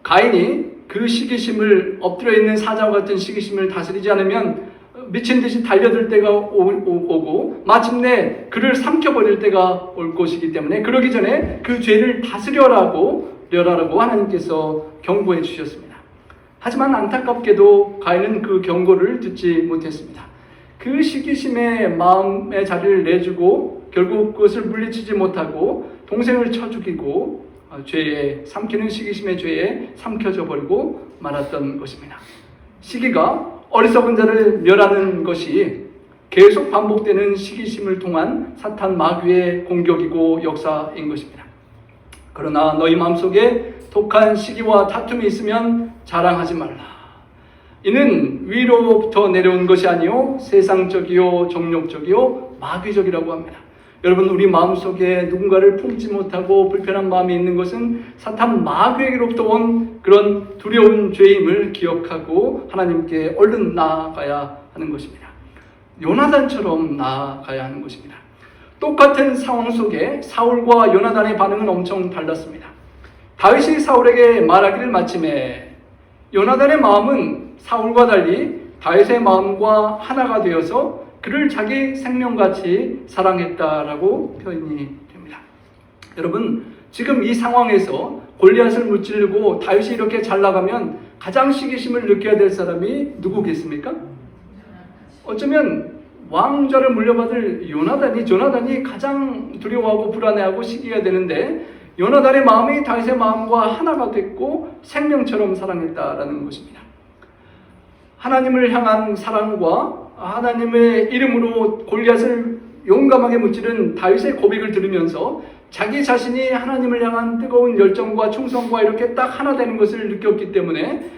가인이 그 시기심을 엎드려 있는 사자와 같은 시기심을 다스리지 않으면 미친 듯이 달려들 때가 오고 마침내 그를 삼켜버릴 때가 올 것이기 때문에 그러기 전에 그 죄를 다스려라고 하나님께서 경고해 주셨습니다. 하지만 안타깝게도 가인은 그 경고를 듣지 못했습니다. 그 시기심에 마음의 자리를 내주고 결국 그것을 물리치지 못하고 동생을 쳐 죽이고 삼키는 시기심의 죄에 삼켜져 버리고 말았던 것입니다. 시기가 어리석은 자를 멸하는 것이 계속 반복되는 시기심을 통한 사탄 마귀의 공격이고 역사인 것입니다. 그러나 너희 마음속에 독한 시기와 다툼이 있으면 자랑하지 말라. 이는 위로부터 내려온 것이 아니요 세상적이요 정욕적이요 마귀적이라고 합니다. 여러분, 우리 마음속에 누군가를 품지 못하고 불편한 마음이 있는 것은 사탄 마귀에게로부터 온 그런 두려운 죄임을 기억하고 하나님께 얼른 나아가야 하는 것입니다. 요나단처럼 나아가야 하는 것입니다. 똑같은 상황 속에 사울과 요나단의 반응은 엄청 달랐습니다. 다윗이 사울에게 말하기를 마침에 요나단의 마음은 사울과 달리 다윗의 마음과 하나가 되어서 그를 자기 생명같이 사랑했다라고 표현이 됩니다. 여러분, 지금 이 상황에서 골리앗을 무찌르고 다윗이 이렇게 잘 나가면 가장 시기심을 느껴야 될 사람이 누구겠습니까? 어쩌면 왕좌를 물려받을 조나단이 가장 두려워하고 불안해하고 시기가 되는데 요나단의 마음이 다윗의 마음과 하나가 됐고 생명처럼 사랑했다라는 것입니다. 하나님을 향한 사랑과 하나님의 이름으로 골리앗을 용감하게 무찌른 다윗의 고백을 들으면서 자기 자신이 하나님을 향한 뜨거운 열정과 충성과 이렇게 딱 하나 되는 것을 느꼈기 때문에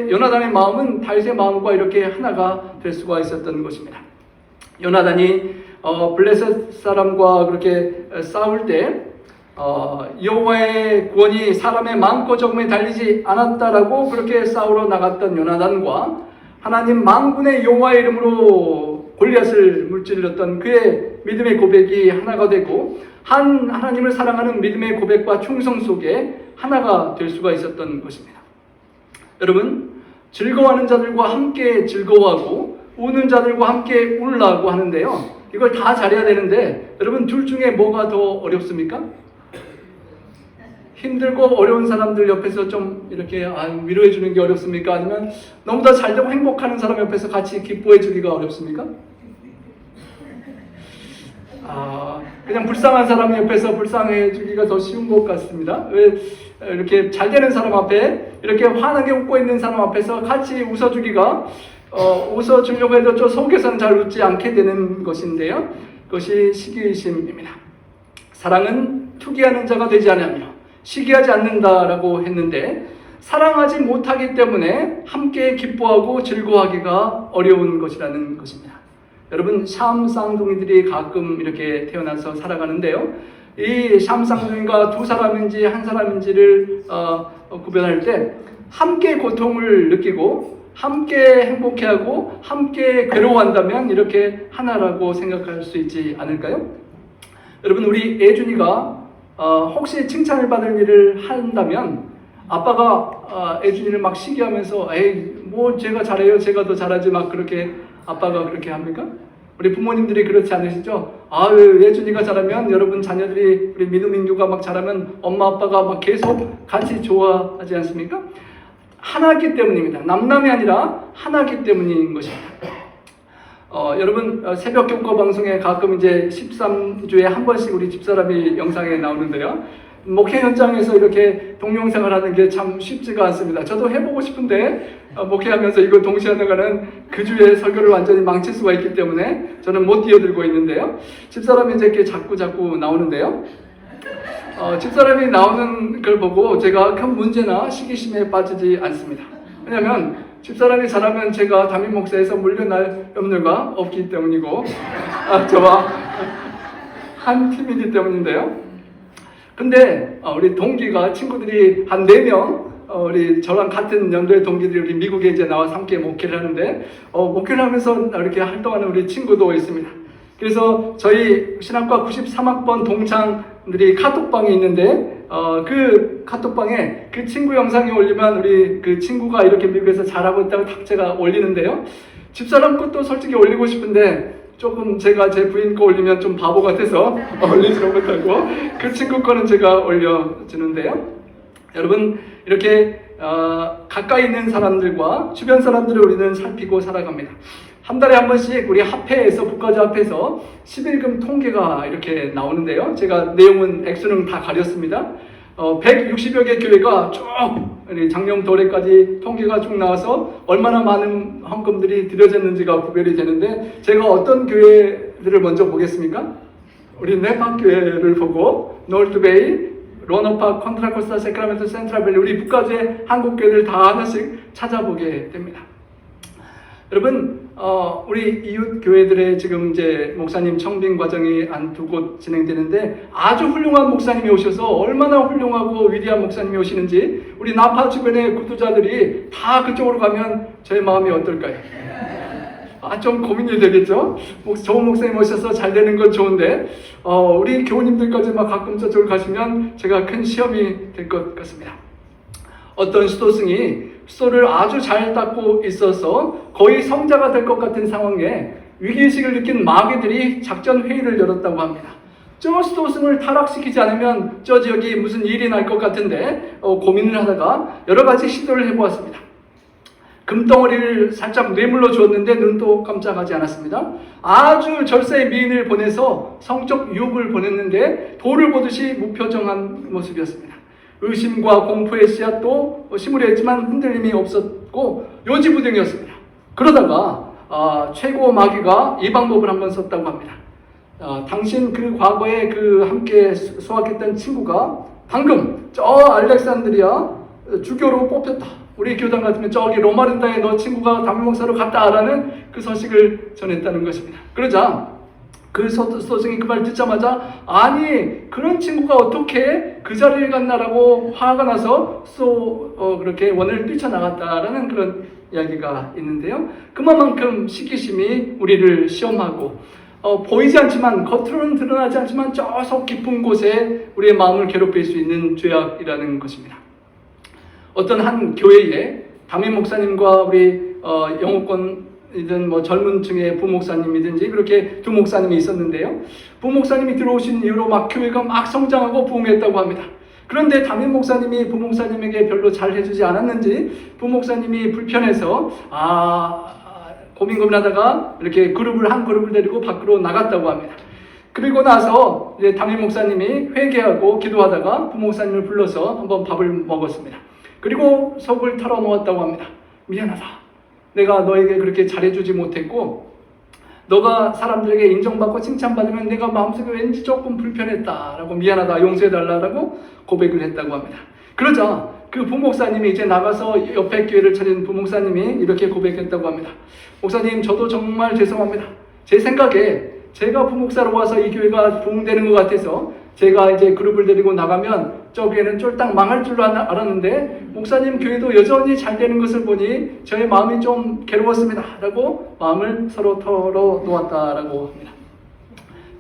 요나단의 마음은 다윗의 마음과 이렇게 하나가 될 수가 있었던 것입니다. 요나단이 블레셋 사람과 그렇게 싸울 때 여호와의 구원이 사람의 많고 적음에 달리지 않았다라고 그렇게 싸우러 나갔던 요나단과 하나님 만군의 여호와의 이름으로 골리앗을 물질렀던 그의 믿음의 고백이 하나가 되고 하나님을 사랑하는 믿음의 고백과 충성 속에 하나가 될 수가 있었던 것입니다. 여러분, 즐거워하는 자들과 함께 즐거워하고 우는 자들과 함께 울라고 하는데요, 이걸 다 잘해야 되는데 여러분, 둘 중에 뭐가 더 어렵습니까? 힘들고 어려운 사람들 옆에서 좀 이렇게 위로해 주는 게 어렵습니까? 아니면 너무나 잘되고 행복하는 사람 옆에서 같이 기뻐해 주기가 어렵습니까? 그냥 불쌍한 사람 옆에서 불쌍해 주기가 더 쉬운 것 같습니다. 왜 이렇게 잘 되는 사람 앞에 이렇게 환하게 웃고 있는 사람 앞에서 같이 웃어주기가 웃어주려고 해도 저 속에서는 잘 웃지 않게 되는 것인데요, 그것이 시기심입니다. 사랑은 투기하는 자가 되지 않으며 시기하지 않는다라고 했는데 사랑하지 못하기 때문에 함께 기뻐하고 즐거워하기가 어려운 것이라는 것입니다. 여러분, 샴 쌍둥이들이 가끔 이렇게 태어나서 살아가는데요, 이 샴 쌍둥이가 두 사람인지 한 사람인지를 구별할 때 함께 고통을 느끼고 함께 행복해하고 함께 괴로워한다면 이렇게 하나라고 생각할 수 있지 않을까요? 여러분, 우리 애준이가 혹시 칭찬을 받을 일을 한다면 아빠가 애준이를 막 시기하면서 에이 뭐 제가 잘해요, 제가 더 잘하지, 막 그렇게 아빠가 그렇게 합니까? 우리 부모님들이 그렇지 않으시죠? 애준이가 잘하면 여러분 자녀들이, 우리 민우민규가 막 잘하면 엄마 아빠가 막 계속 같이 좋아하지 않습니까? 하나기 때문입니다. 남남이 아니라 하나기 때문인 것입니다. 여러분, 새벽 교과 방송에 가끔 이제 13주에 한 번씩 우리 집사람이 영상에 나오는데요, 목회 현장에서 이렇게 동영상을 하는 게 참 쉽지가 않습니다. 저도 해보고 싶은데 목회하면서 이거 동시에 하다가는 그 주에 설교를 완전히 망칠 수가 있기 때문에 저는 못 뛰어들고 있는데요, 집사람이 이제 이렇게 자꾸 나오는데요, 집사람이 나오는 걸 보고 제가 큰 문제나 시기심에 빠지지 않습니다. 왜냐하면 집사람이 잘하면 제가 담임 목사에서 물려날 염려가 없기 때문이고 저와 한 팀이기 때문인데요. 근데 우리 동기가, 친구들이 한 4명, 우리 저랑 같은 연도의 동기들이 우리 미국에 이제 나와서 함께 목회를 하는데 목회를 하면서 이렇게 활동하는 우리 친구도 있습니다. 그래서 저희 신학과 93학번 동창들이 카톡방이 있는데 그 카톡방에 그 친구 영상이 올리면 우리 그 친구가 이렇게 미국에서 잘하고 있다고 딱 제가 올리는데요, 집사람 것도 솔직히 올리고 싶은데 조금 제가 제 부인 거 올리면 좀 바보 같아서 올리지 못하고 그 친구 거는 제가 올려주는데요. 여러분 이렇게 가까이 있는 사람들과 주변 사람들을 우리는 살피고 살아갑니다. 한 달에 한 번씩 우리 합회에서 국가자 합회에서 11금 통계가 이렇게 나오는데요. 제가 내용은 액수는 다 가렸습니다. 160여 개 교회가 쭉 작년 도래까지 통계가 쭉 나와서 얼마나 많은 헌금들이 드려졌는지가 구별이 되는데 제가 어떤 교회들을 먼저 보겠습니까? 우리 네파 교회를 보고 노르트베이, 로너파, 컨트라코스타, 세크라멘토, 센트럴밸리 우리 북가주의 한국 교회들 다 하나씩 찾아보게 됩니다. 여러분 우리 이웃 교회들의 지금 이제 목사님 청빙 과정이 한 2곳 진행되는데 아주 훌륭한 목사님이 오셔서 얼마나 훌륭하고 위대한 목사님이 오시는지 우리 나파 주변의 구두자들이 다 그쪽으로 가면 저의 마음이 어떨까요? 좀 고민이 되겠죠? 좋은 목사님 오셔서 잘 되는 건 좋은데 우리 교우님들까지 막 가끔 저쪽으로 가시면 제가 큰 시험이 될 것 같습니다. 어떤 수도승이 수도를 아주 잘 닦고 있어서 거의 성자가 될 것 같은 상황에 위기의식을 느낀 마귀들이 작전 회의를 열었다고 합니다. 저 수도승을 타락시키지 않으면 저 지역이 무슨 일이 날 것 같은데 고민을 하다가 여러 가지 시도를 해보았습니다. 금덩어리를 살짝 뇌물로 주었는데 눈도 깜짝하지 않았습니다. 아주 절세의 미인을 보내서 성적 유혹을 보냈는데 돌을 보듯이 무표정한 모습이었습니다. 의심과 공포의 씨앗도 심으려 했지만 흔들림이 없었고 요지부동이었습니다. 그러다가 최고 마귀가 이 방법을 한번 썼다고 합니다. 당신 그 과거에 그 함께 수학했던 친구가 방금 저 알렉산드리아 주교로 뽑혔다. 우리 교단 같으면 저기 로마른다에 너 친구가 담임목사로 갔다라는 그 소식을 전했다는 것입니다. 그러자 그 소승이 그 말 듣자마자 아니 그런 친구가 어떻게 그 자리에 갔나라고 화가 나서 그렇게 원을 뛰쳐나갔다라는 그런 이야기가 있는데요. 그만큼 시기심이 우리를 시험하고 보이지 않지만 겉으로는 드러나지 않지만 저 속 깊은 곳에 우리의 마음을 괴롭힐 수 있는 죄악이라는 것입니다. 어떤 한 교회에 담임 목사님과 우리 영어권이든 뭐 젊은 층의 부목사님이든지 그렇게 두 목사님이 있었는데요. 부목사님이 들어오신 이후로 막 교회가 막 성장하고 부흥했다고 합니다. 그런데 담임 목사님이 부목사님에게 별로 잘 해주지 않았는지 부목사님이 불편해서 고민하다가 이렇게 한 그룹을 데리고 밖으로 나갔다고 합니다. 그리고 나서 이제 담임 목사님이 회개하고 기도하다가 부목사님을 불러서 한번 밥을 먹었습니다. 그리고 속을 털어놓았다고 합니다. 미안하다. 내가 너에게 그렇게 잘해주지 못했고 너가 사람들에게 인정받고 칭찬받으면 내가 마음속에 왠지 조금 불편했다라고 미안하다 용서해달라고 고백을 했다고 합니다. 그러자 그 부목사님이 이제 나가서 옆에 교회를 차린 부목사님이 이렇게 고백했다고 합니다. 목사님 저도 정말 죄송합니다. 제 생각에 제가 부목사로 와서 이 교회가 부흥되는 것 같아서 제가 이제 그룹을 데리고 나가면 저 교회는 쫄딱 망할 줄로 알았는데 목사님 교회도 여전히 잘 되는 것을 보니 저의 마음이 좀 괴로웠습니다 라고 마음을 서로 털어놓았다라고 합니다.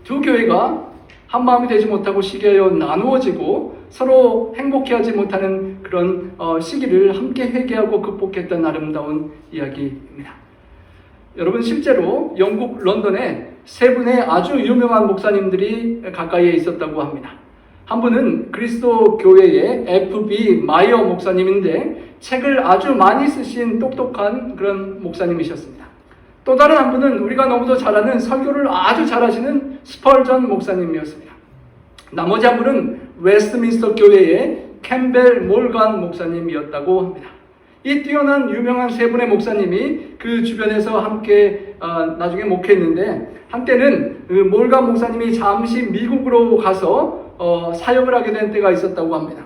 두 교회가 한 마음이 되지 못하고 시기하여 나누어지고 서로 행복해하지 못하는 그런 시기를 함께 회개하고 극복했던 아름다운 이야기입니다. 여러분 실제로 영국 런던에 세 분의 아주 유명한 목사님들이 가까이에 있었다고 합니다. 한 분은 그리스도 교회의 F.B. 마이어 목사님인데 책을 아주 많이 쓰신 똑똑한 그런 목사님이셨습니다. 또 다른 한 분은 우리가 너무도 잘 아는 설교를 아주 잘하시는 스펄전 목사님이었습니다. 나머지 한 분은 웨스트민스터 교회의 캠벨 몰간 목사님이었다고 합니다. 이 뛰어난 유명한 세 분의 목사님이 그 주변에서 함께 나중에 목회했는데 한때는 그 몰간 목사님이 잠시 미국으로 가서 사역을 하게 된 때가 있었다고 합니다.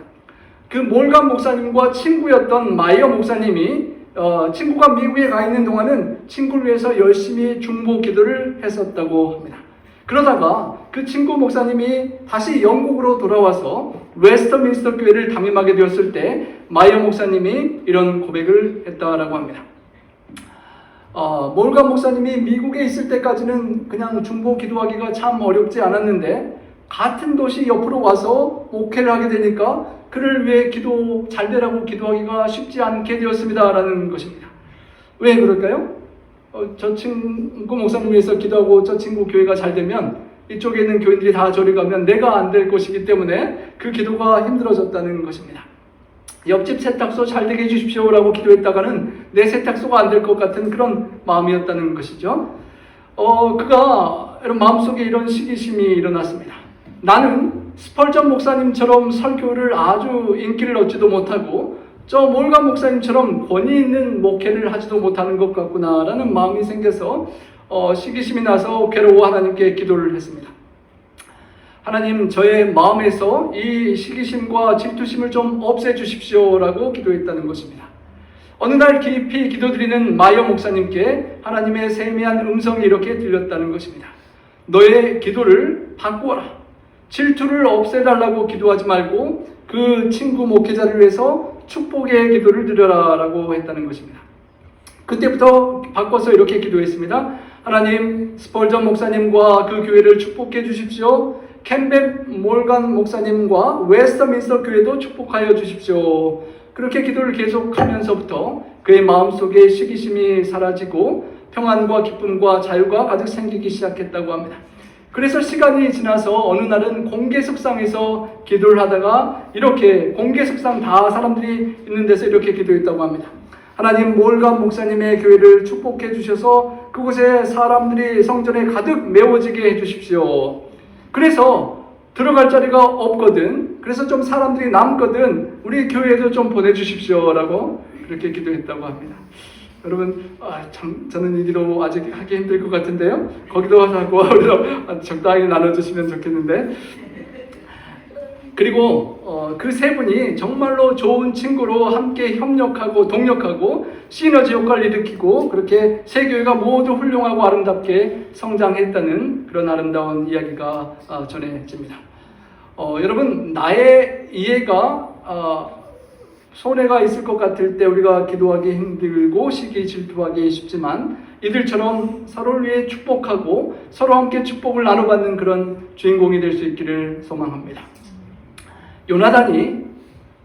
그 몰간 목사님과 친구였던 마이어 목사님이 친구가 미국에 가 있는 동안은 친구를 위해서 열심히 중보 기도를 했었다고 합니다. 그러다가 그 친구 목사님이 다시 영국으로 돌아와서 웨스트민스터 교회를 담임하게 되었을 때 마이어 목사님이 이런 고백을 했다라고 합니다. 몰간 목사님이 미국에 있을 때까지는 그냥 중보 기도하기가 참 어렵지 않았는데 같은 도시 옆으로 와서 목회를 하게 되니까 그를 위해 잘 되라고 기도하기가 쉽지 않게 되었습니다 라는 것입니다. 왜 그럴까요? 저 친구 목사님 위해서 기도하고 저 친구 교회가 잘 되면 이쪽에 있는 교인들이 다 저리 가면 내가 안 될 것이기 때문에 그 기도가 힘들어졌다는 것입니다. 옆집 세탁소 잘 되게 해주십시오라고 기도했다가는 내 세탁소가 안 될 것 같은 그런 마음이었다는 것이죠. 그가 마음속에 이런 시기심이 일어났습니다. 나는 스펄전 목사님처럼 설교를 아주 인기를 얻지도 못하고 저 몰간 목사님처럼 권위 있는 목회를 하지도 못하는 것 같구나라는 마음이 생겨서 시기심이 나서 괴로워 하나님께 기도를 했습니다. 하나님, 저의 마음에서 이 시기심과 질투심을 좀 없애주십시오라고 기도했다는 것입니다. 어느 날 깊이 기도드리는 마이어 목사님께 하나님의 세미한 음성이 이렇게 들렸다는 것입니다. 너의 기도를 바꾸어라. 질투를 없애달라고 기도하지 말고 그 친구 목회자를 위해서 축복의 기도를 드려라 라고 했다는 것입니다. 그때부터 바꿔서 이렇게 기도했습니다. 하나님, 스펄전 목사님과 그 교회를 축복해 주십시오. 캠벨 몰간 목사님과 웨스터민스터 교회도 축복하여 주십시오. 그렇게 기도를 계속하면서부터 그의 마음속에 시기심이 사라지고 평안과 기쁨과 자유가 가득 생기기 시작했다고 합니다. 그래서 시간이 지나서 어느 날은 공개 석상에서 기도를 하다가 이렇게 공개 석상 다 사람들이 있는 데서 이렇게 기도했다고 합니다. 하나님, 몰간 목사님의 교회를 축복해 주셔서 그곳에 사람들이 성전에 가득 메워지게 해 주십시오. 그래서 들어갈 자리가 없거든. 그래서 좀 사람들이 남거든. 우리 교회에도 좀 보내주십시오 라고 그렇게 기도했다고 합니다. 여러분, 저는 이 기도 아직 하기 힘들 것 같은데요. 거기도 하고 적당히 나눠주시면 좋겠는데. 그리고 그 세 분이 정말로 좋은 친구로 함께 협력하고 동력하고 시너지 효과를 일으키고 그렇게 세 교회가 모두 훌륭하고 아름답게 성장했다는 그런 아름다운 이야기가 전해집니다. 여러분, 나의 이해가 손해가 있을 것 같을 때 우리가 기도하기 힘들고 시기 질투하기 쉽지만 이들처럼 서로를 위해 축복하고 서로 함께 축복을 나눠받는 그런 주인공이 될 수 있기를 소망합니다. 요나단이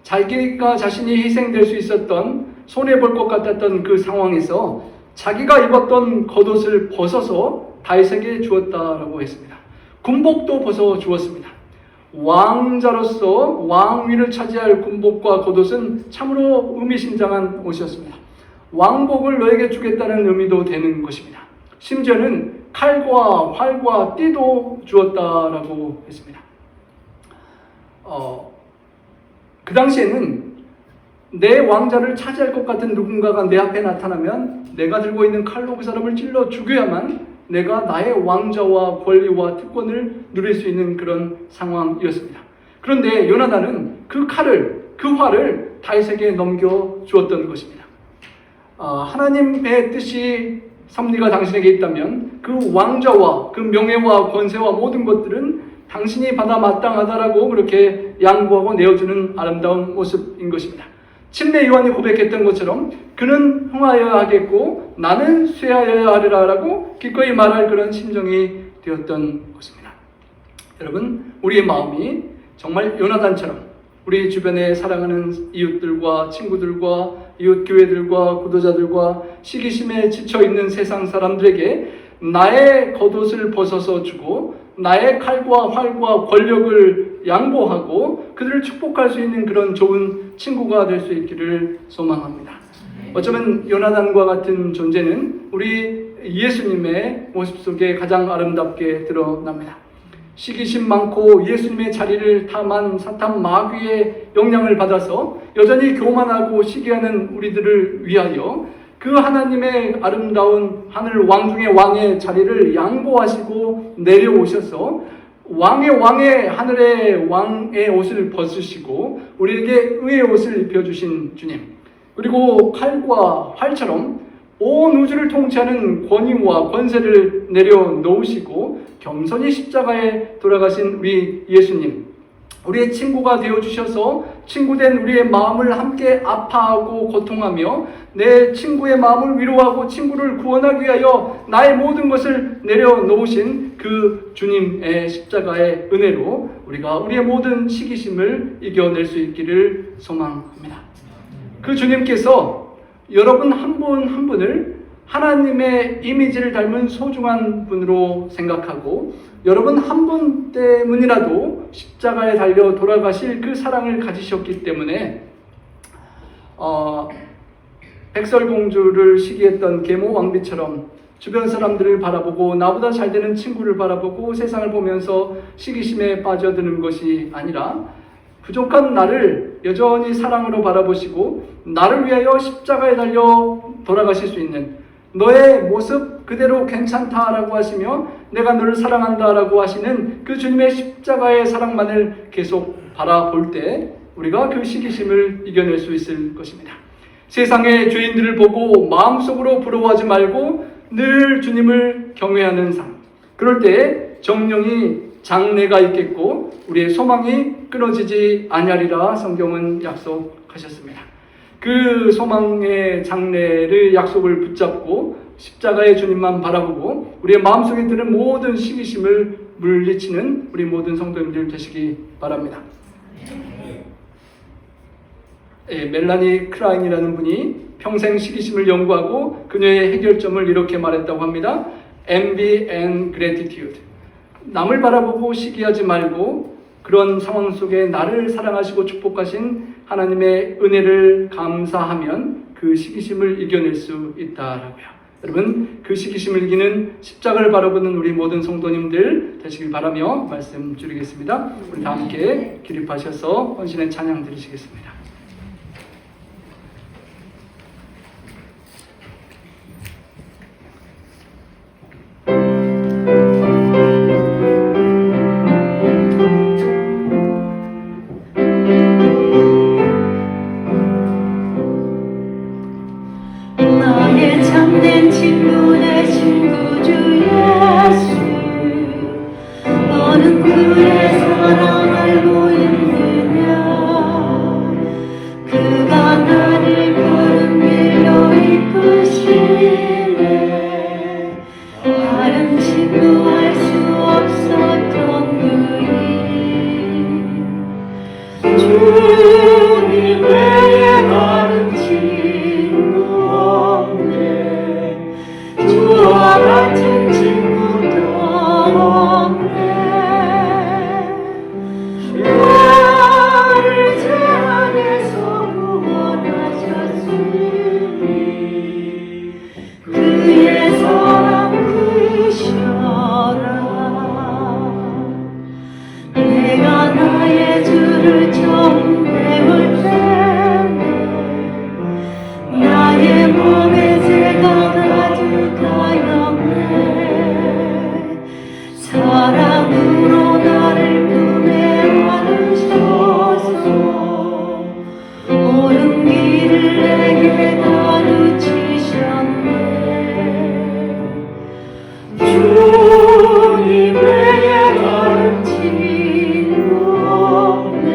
자기가 자신이 희생될 수 있었던 손해볼 것 같았던 그 상황에서 자기가 입었던 겉옷을 벗어서 다윗에게 주었다라고 했습니다. 군복도 벗어 주었습니다. 왕자로서 왕위를 차지할 군복과 겉옷은 참으로 의미심장한 옷이었습니다. 왕복을 너에게 주겠다는 의미도 되는 것입니다. 심지어는 칼과 활과 띠도 주었다라고 했습니다. 그 당시에는 내 왕자를 차지할 것 같은 누군가가 내 앞에 나타나면 내가 들고 있는 칼로 그 사람을 찔러 죽여야만 내가 나의 왕자와 권리와 특권을 누릴 수 있는 그런 상황이었습니다. 그런데 요나단은 그 칼을, 그 활을 다윗에게 넘겨주었던 것입니다. 하나님의 뜻이 섭리가 당신에게 있다면 그 왕자와 그 명예와 권세와 모든 것들은 당신이 받아 마땅하다라고 그렇게 양보하고 내어주는 아름다운 모습인 것입니다. 침례 요한이 고백했던 것처럼 그는 흥하여야 하겠고 나는 쇠하여야 하리라라고 기꺼이 말할 그런 심정이 되었던 것입니다. 여러분, 우리의 마음이 정말 요나단처럼 우리 주변에 사랑하는 이웃들과 친구들과 이웃 교회들과 구도자들과 시기심에 지쳐있는 세상 사람들에게 나의 겉옷을 벗어서 주고 나의 칼과 활과 권력을 양보하고 그들을 축복할 수 있는 그런 좋은 친구가 될 수 있기를 소망합니다. 어쩌면 요나단과 같은 존재는 우리 예수님의 모습 속에 가장 아름답게 드러납니다. 시기심 많고 예수님의 자리를 탐한 사탄 마귀의 영향을 받아서 여전히 교만하고 시기하는 우리들을 위하여 그 하나님의 아름다운 하늘 왕 중의 왕의 자리를 양보하시고 내려오셔서 왕의 하늘의 왕의 옷을 벗으시고 우리에게 의의 옷을 입혀주신 주님, 그리고 칼과 활처럼 온 우주를 통치하는 권위와 권세를 내려놓으시고 겸손히 십자가에 돌아가신 우리 예수님, 우리의 친구가 되어주셔서 친구된 우리의 마음을 함께 아파하고 고통하며 내 친구의 마음을 위로하고 친구를 구원하기 위하여 나의 모든 것을 내려놓으신 그 주님의 십자가의 은혜로 우리가 우리의 모든 시기심을 이겨낼 수 있기를 소망합니다. 그 주님께서 여러분 한 분 한 분을 하나님의 이미지를 닮은 소중한 분으로 생각하고 여러분 한 분 때문이라도 십자가에 달려 돌아가실 그 사랑을 가지셨기 때문에 백설공주를 시기했던 계모 왕비처럼 주변 사람들을 바라보고 나보다 잘 되는 친구를 바라보고 세상을 보면서 시기심에 빠져드는 것이 아니라 부족한 나를 여전히 사랑으로 바라보시고 나를 위하여 십자가에 달려 돌아가실 수 있는 너의 모습 그대로 괜찮다라고 하시며 내가 너를 사랑한다라고 하시는 그 주님의 십자가의 사랑만을 계속 바라볼 때 우리가 그 시기심을 이겨낼 수 있을 것입니다. 세상의 죄인들을 보고 마음속으로 부러워하지 말고 늘 주님을 경외하는 삶. 그럴 때 정령이 장래가 있겠고 우리의 소망이 끊어지지 아니하리라 성경은 약속하셨습니다. 그 소망의 장래를 약속을 붙잡고 십자가의 주님만 바라보고 우리의 마음속에 드는 모든 시기심을 물리치는 우리 모든 성도님들 되시기 바랍니다. 멜라니 크라인이라는 분이 평생 시기심을 연구하고 그녀의 해결점을 이렇게 말했다고 합니다. Envy and gratitude. 남을 바라보고 시기하지 말고 그런 상황 속에 나를 사랑하시고 축복하신 하나님의 은혜를 감사하면 그 시기심을 이겨낼 수 있다라고요. 여러분, 그 시기심을 이기는 십자가를 바라보는 우리 모든 성도님들 되시길 바라며 말씀 줄이겠습니다. 우리 다 함께 기립하셔서 헌신의 찬양 드리시겠습니다. 나의 참된 친구 내 친구 주 예수 너는 그의 사랑 알고 있느냐 그가 나를 푸른 길로 이끄시네 다른 친구 알 수 없었던 그일 주님 외에 다른 친구 주와 같은 친구도 없네 나를 제 안에서 구원하셨으니 그의 사랑 크셔라 내가 나의 주를 처음 배울 때는 나의 몸에 죄가 가득하였네 사랑으로 나를 품에 안으셔서 옳은 길을 내게 가르치셨네 주님 외에 다른 친구 없네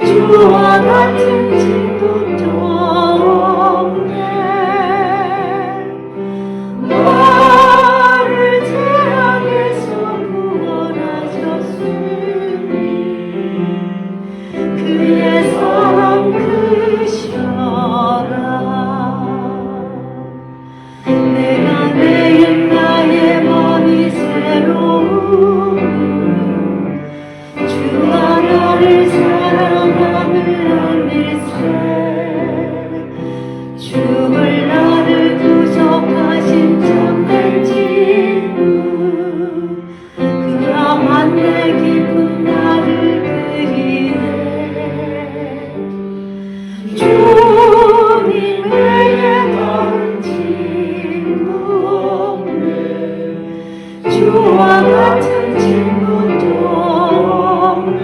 주와 같은 친구도 없네 나를 재앙에서 구원하셨으니 그의 사랑 크셔라 내가 내일 나의 몸이 새로운 주가 나를 사랑함을 알밀세 죽을 나를 구속하신 참된 친구 그가 만내 깊은 나를 그리네 주님 외에 다른 친구 없네 주와 같은 친구도 없네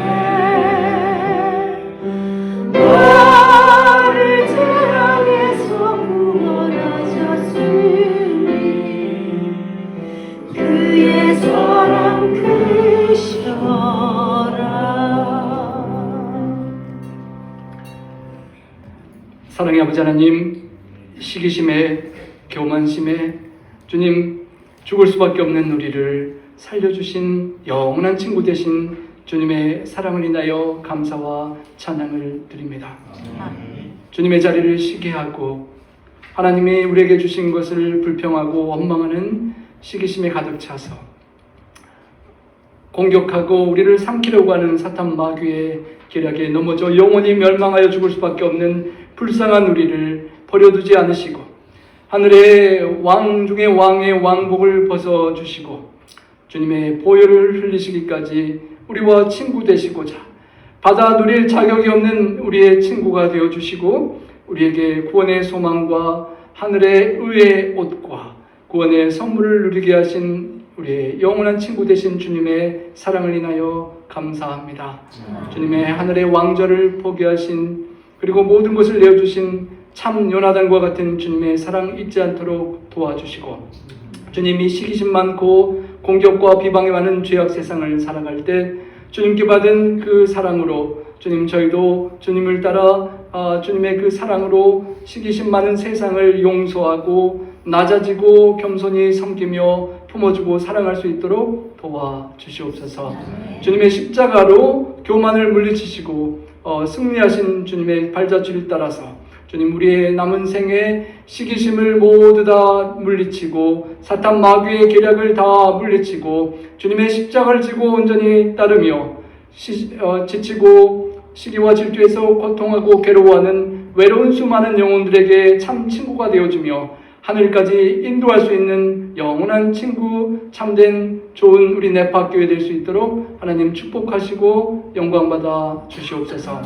나를 재앙에서 구원하셨으니 그의 사랑 크셔라 사랑의 아버지 하나님, 시기심에 교만심에 주님 죽을 수밖에 없는 우리를 살려주신 영원한 친구 되신 주님의 사랑을 인하여 감사와 찬양을 드립니다. 주님의 자리를 시기하고 하나님이 우리에게 주신 것을 불평하고 원망하는 시기심에 가득 차서 공격하고 우리를 삼키려고 하는 사탄 마귀의 계략에 넘어져 영원히 멸망하여 죽을 수밖에 없는 불쌍한 우리를 버려두지 않으시고 하늘의 왕 중에 왕의 왕복을 벗어주시고 주님의 보혈을 흘리시기까지 우리와 친구 되시고자 받아 누릴 자격이 없는 우리의 친구가 되어주시고 우리에게 구원의 소망과 하늘의 의의 옷과 구원의 선물을 누리게 하신 우리의 영원한 친구 되신 주님의 사랑을 인하여 감사합니다. 주님의 하늘의 왕좌를 포기하신 그리고 모든 것을 내어주신 참 요나단과 같은 주님의 사랑 잊지 않도록 도와주시고 주님이 시기심 많고 공격과 비방에 많은 죄악 세상을 살아갈 때 주님께 받은 그 사랑으로 주님 저희도 주님을 따라 주님의 그 사랑으로 시기심 많은 세상을 용서하고 낮아지고 겸손히 섬기며 품어주고 사랑할 수 있도록 도와주시옵소서. 주님의 십자가로 교만을 물리치시고 승리하신 주님의 발자취를 따라서 주님 우리의 남은 생에 시기심을 모두 다 물리치고 사탄 마귀의 계략을 다 물리치고 주님의 십자가를 지고 온전히 따르며 지치고 시기와 질투에서 고통하고 괴로워하는 외로운 수많은 영혼들에게 참 친구가 되어주며 하늘까지 인도할 수 있는 영원한 친구, 참된 좋은 우리 네파교회 될 수 있도록 하나님 축복하시고 영광받아 주시옵소서.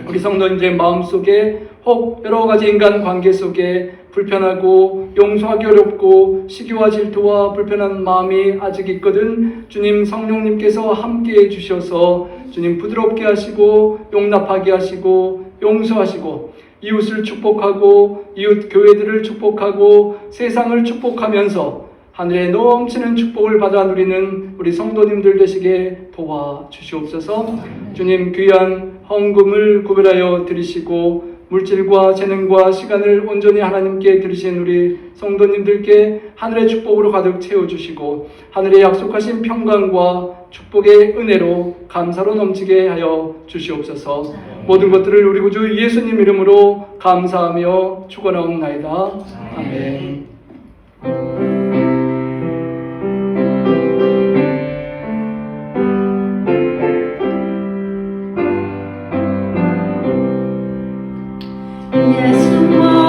우리 성도님들의 마음속에 혹 여러 가지 인간 관계 속에 불편하고 용서하기 어렵고 시기와 질투와 불편한 마음이 아직 있거든 주님 성령님께서 함께해 주셔서 주님 부드럽게 하시고 용납하게 하시고 용서하시고 이웃을 축복하고 이웃 교회들을 축복하고 세상을 축복하면서 하늘에 넘치는 축복을 받아 누리는 우리 성도님들 되시게 도와주시옵소서. 주님 귀한 헌금을 구별하여 드리시고 물질과 재능과 시간을 온전히 하나님께 드리신 우리 성도님들께 하늘의 축복으로 가득 채워주시고 하늘의 약속하신 평강과 축복의 은혜로 감사로 넘치게 하여 주시옵소서. 모든 것들을 우리 구주 예수님 이름으로 감사하며 축원하옵나이다. 아멘.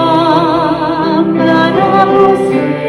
예수만 바라보세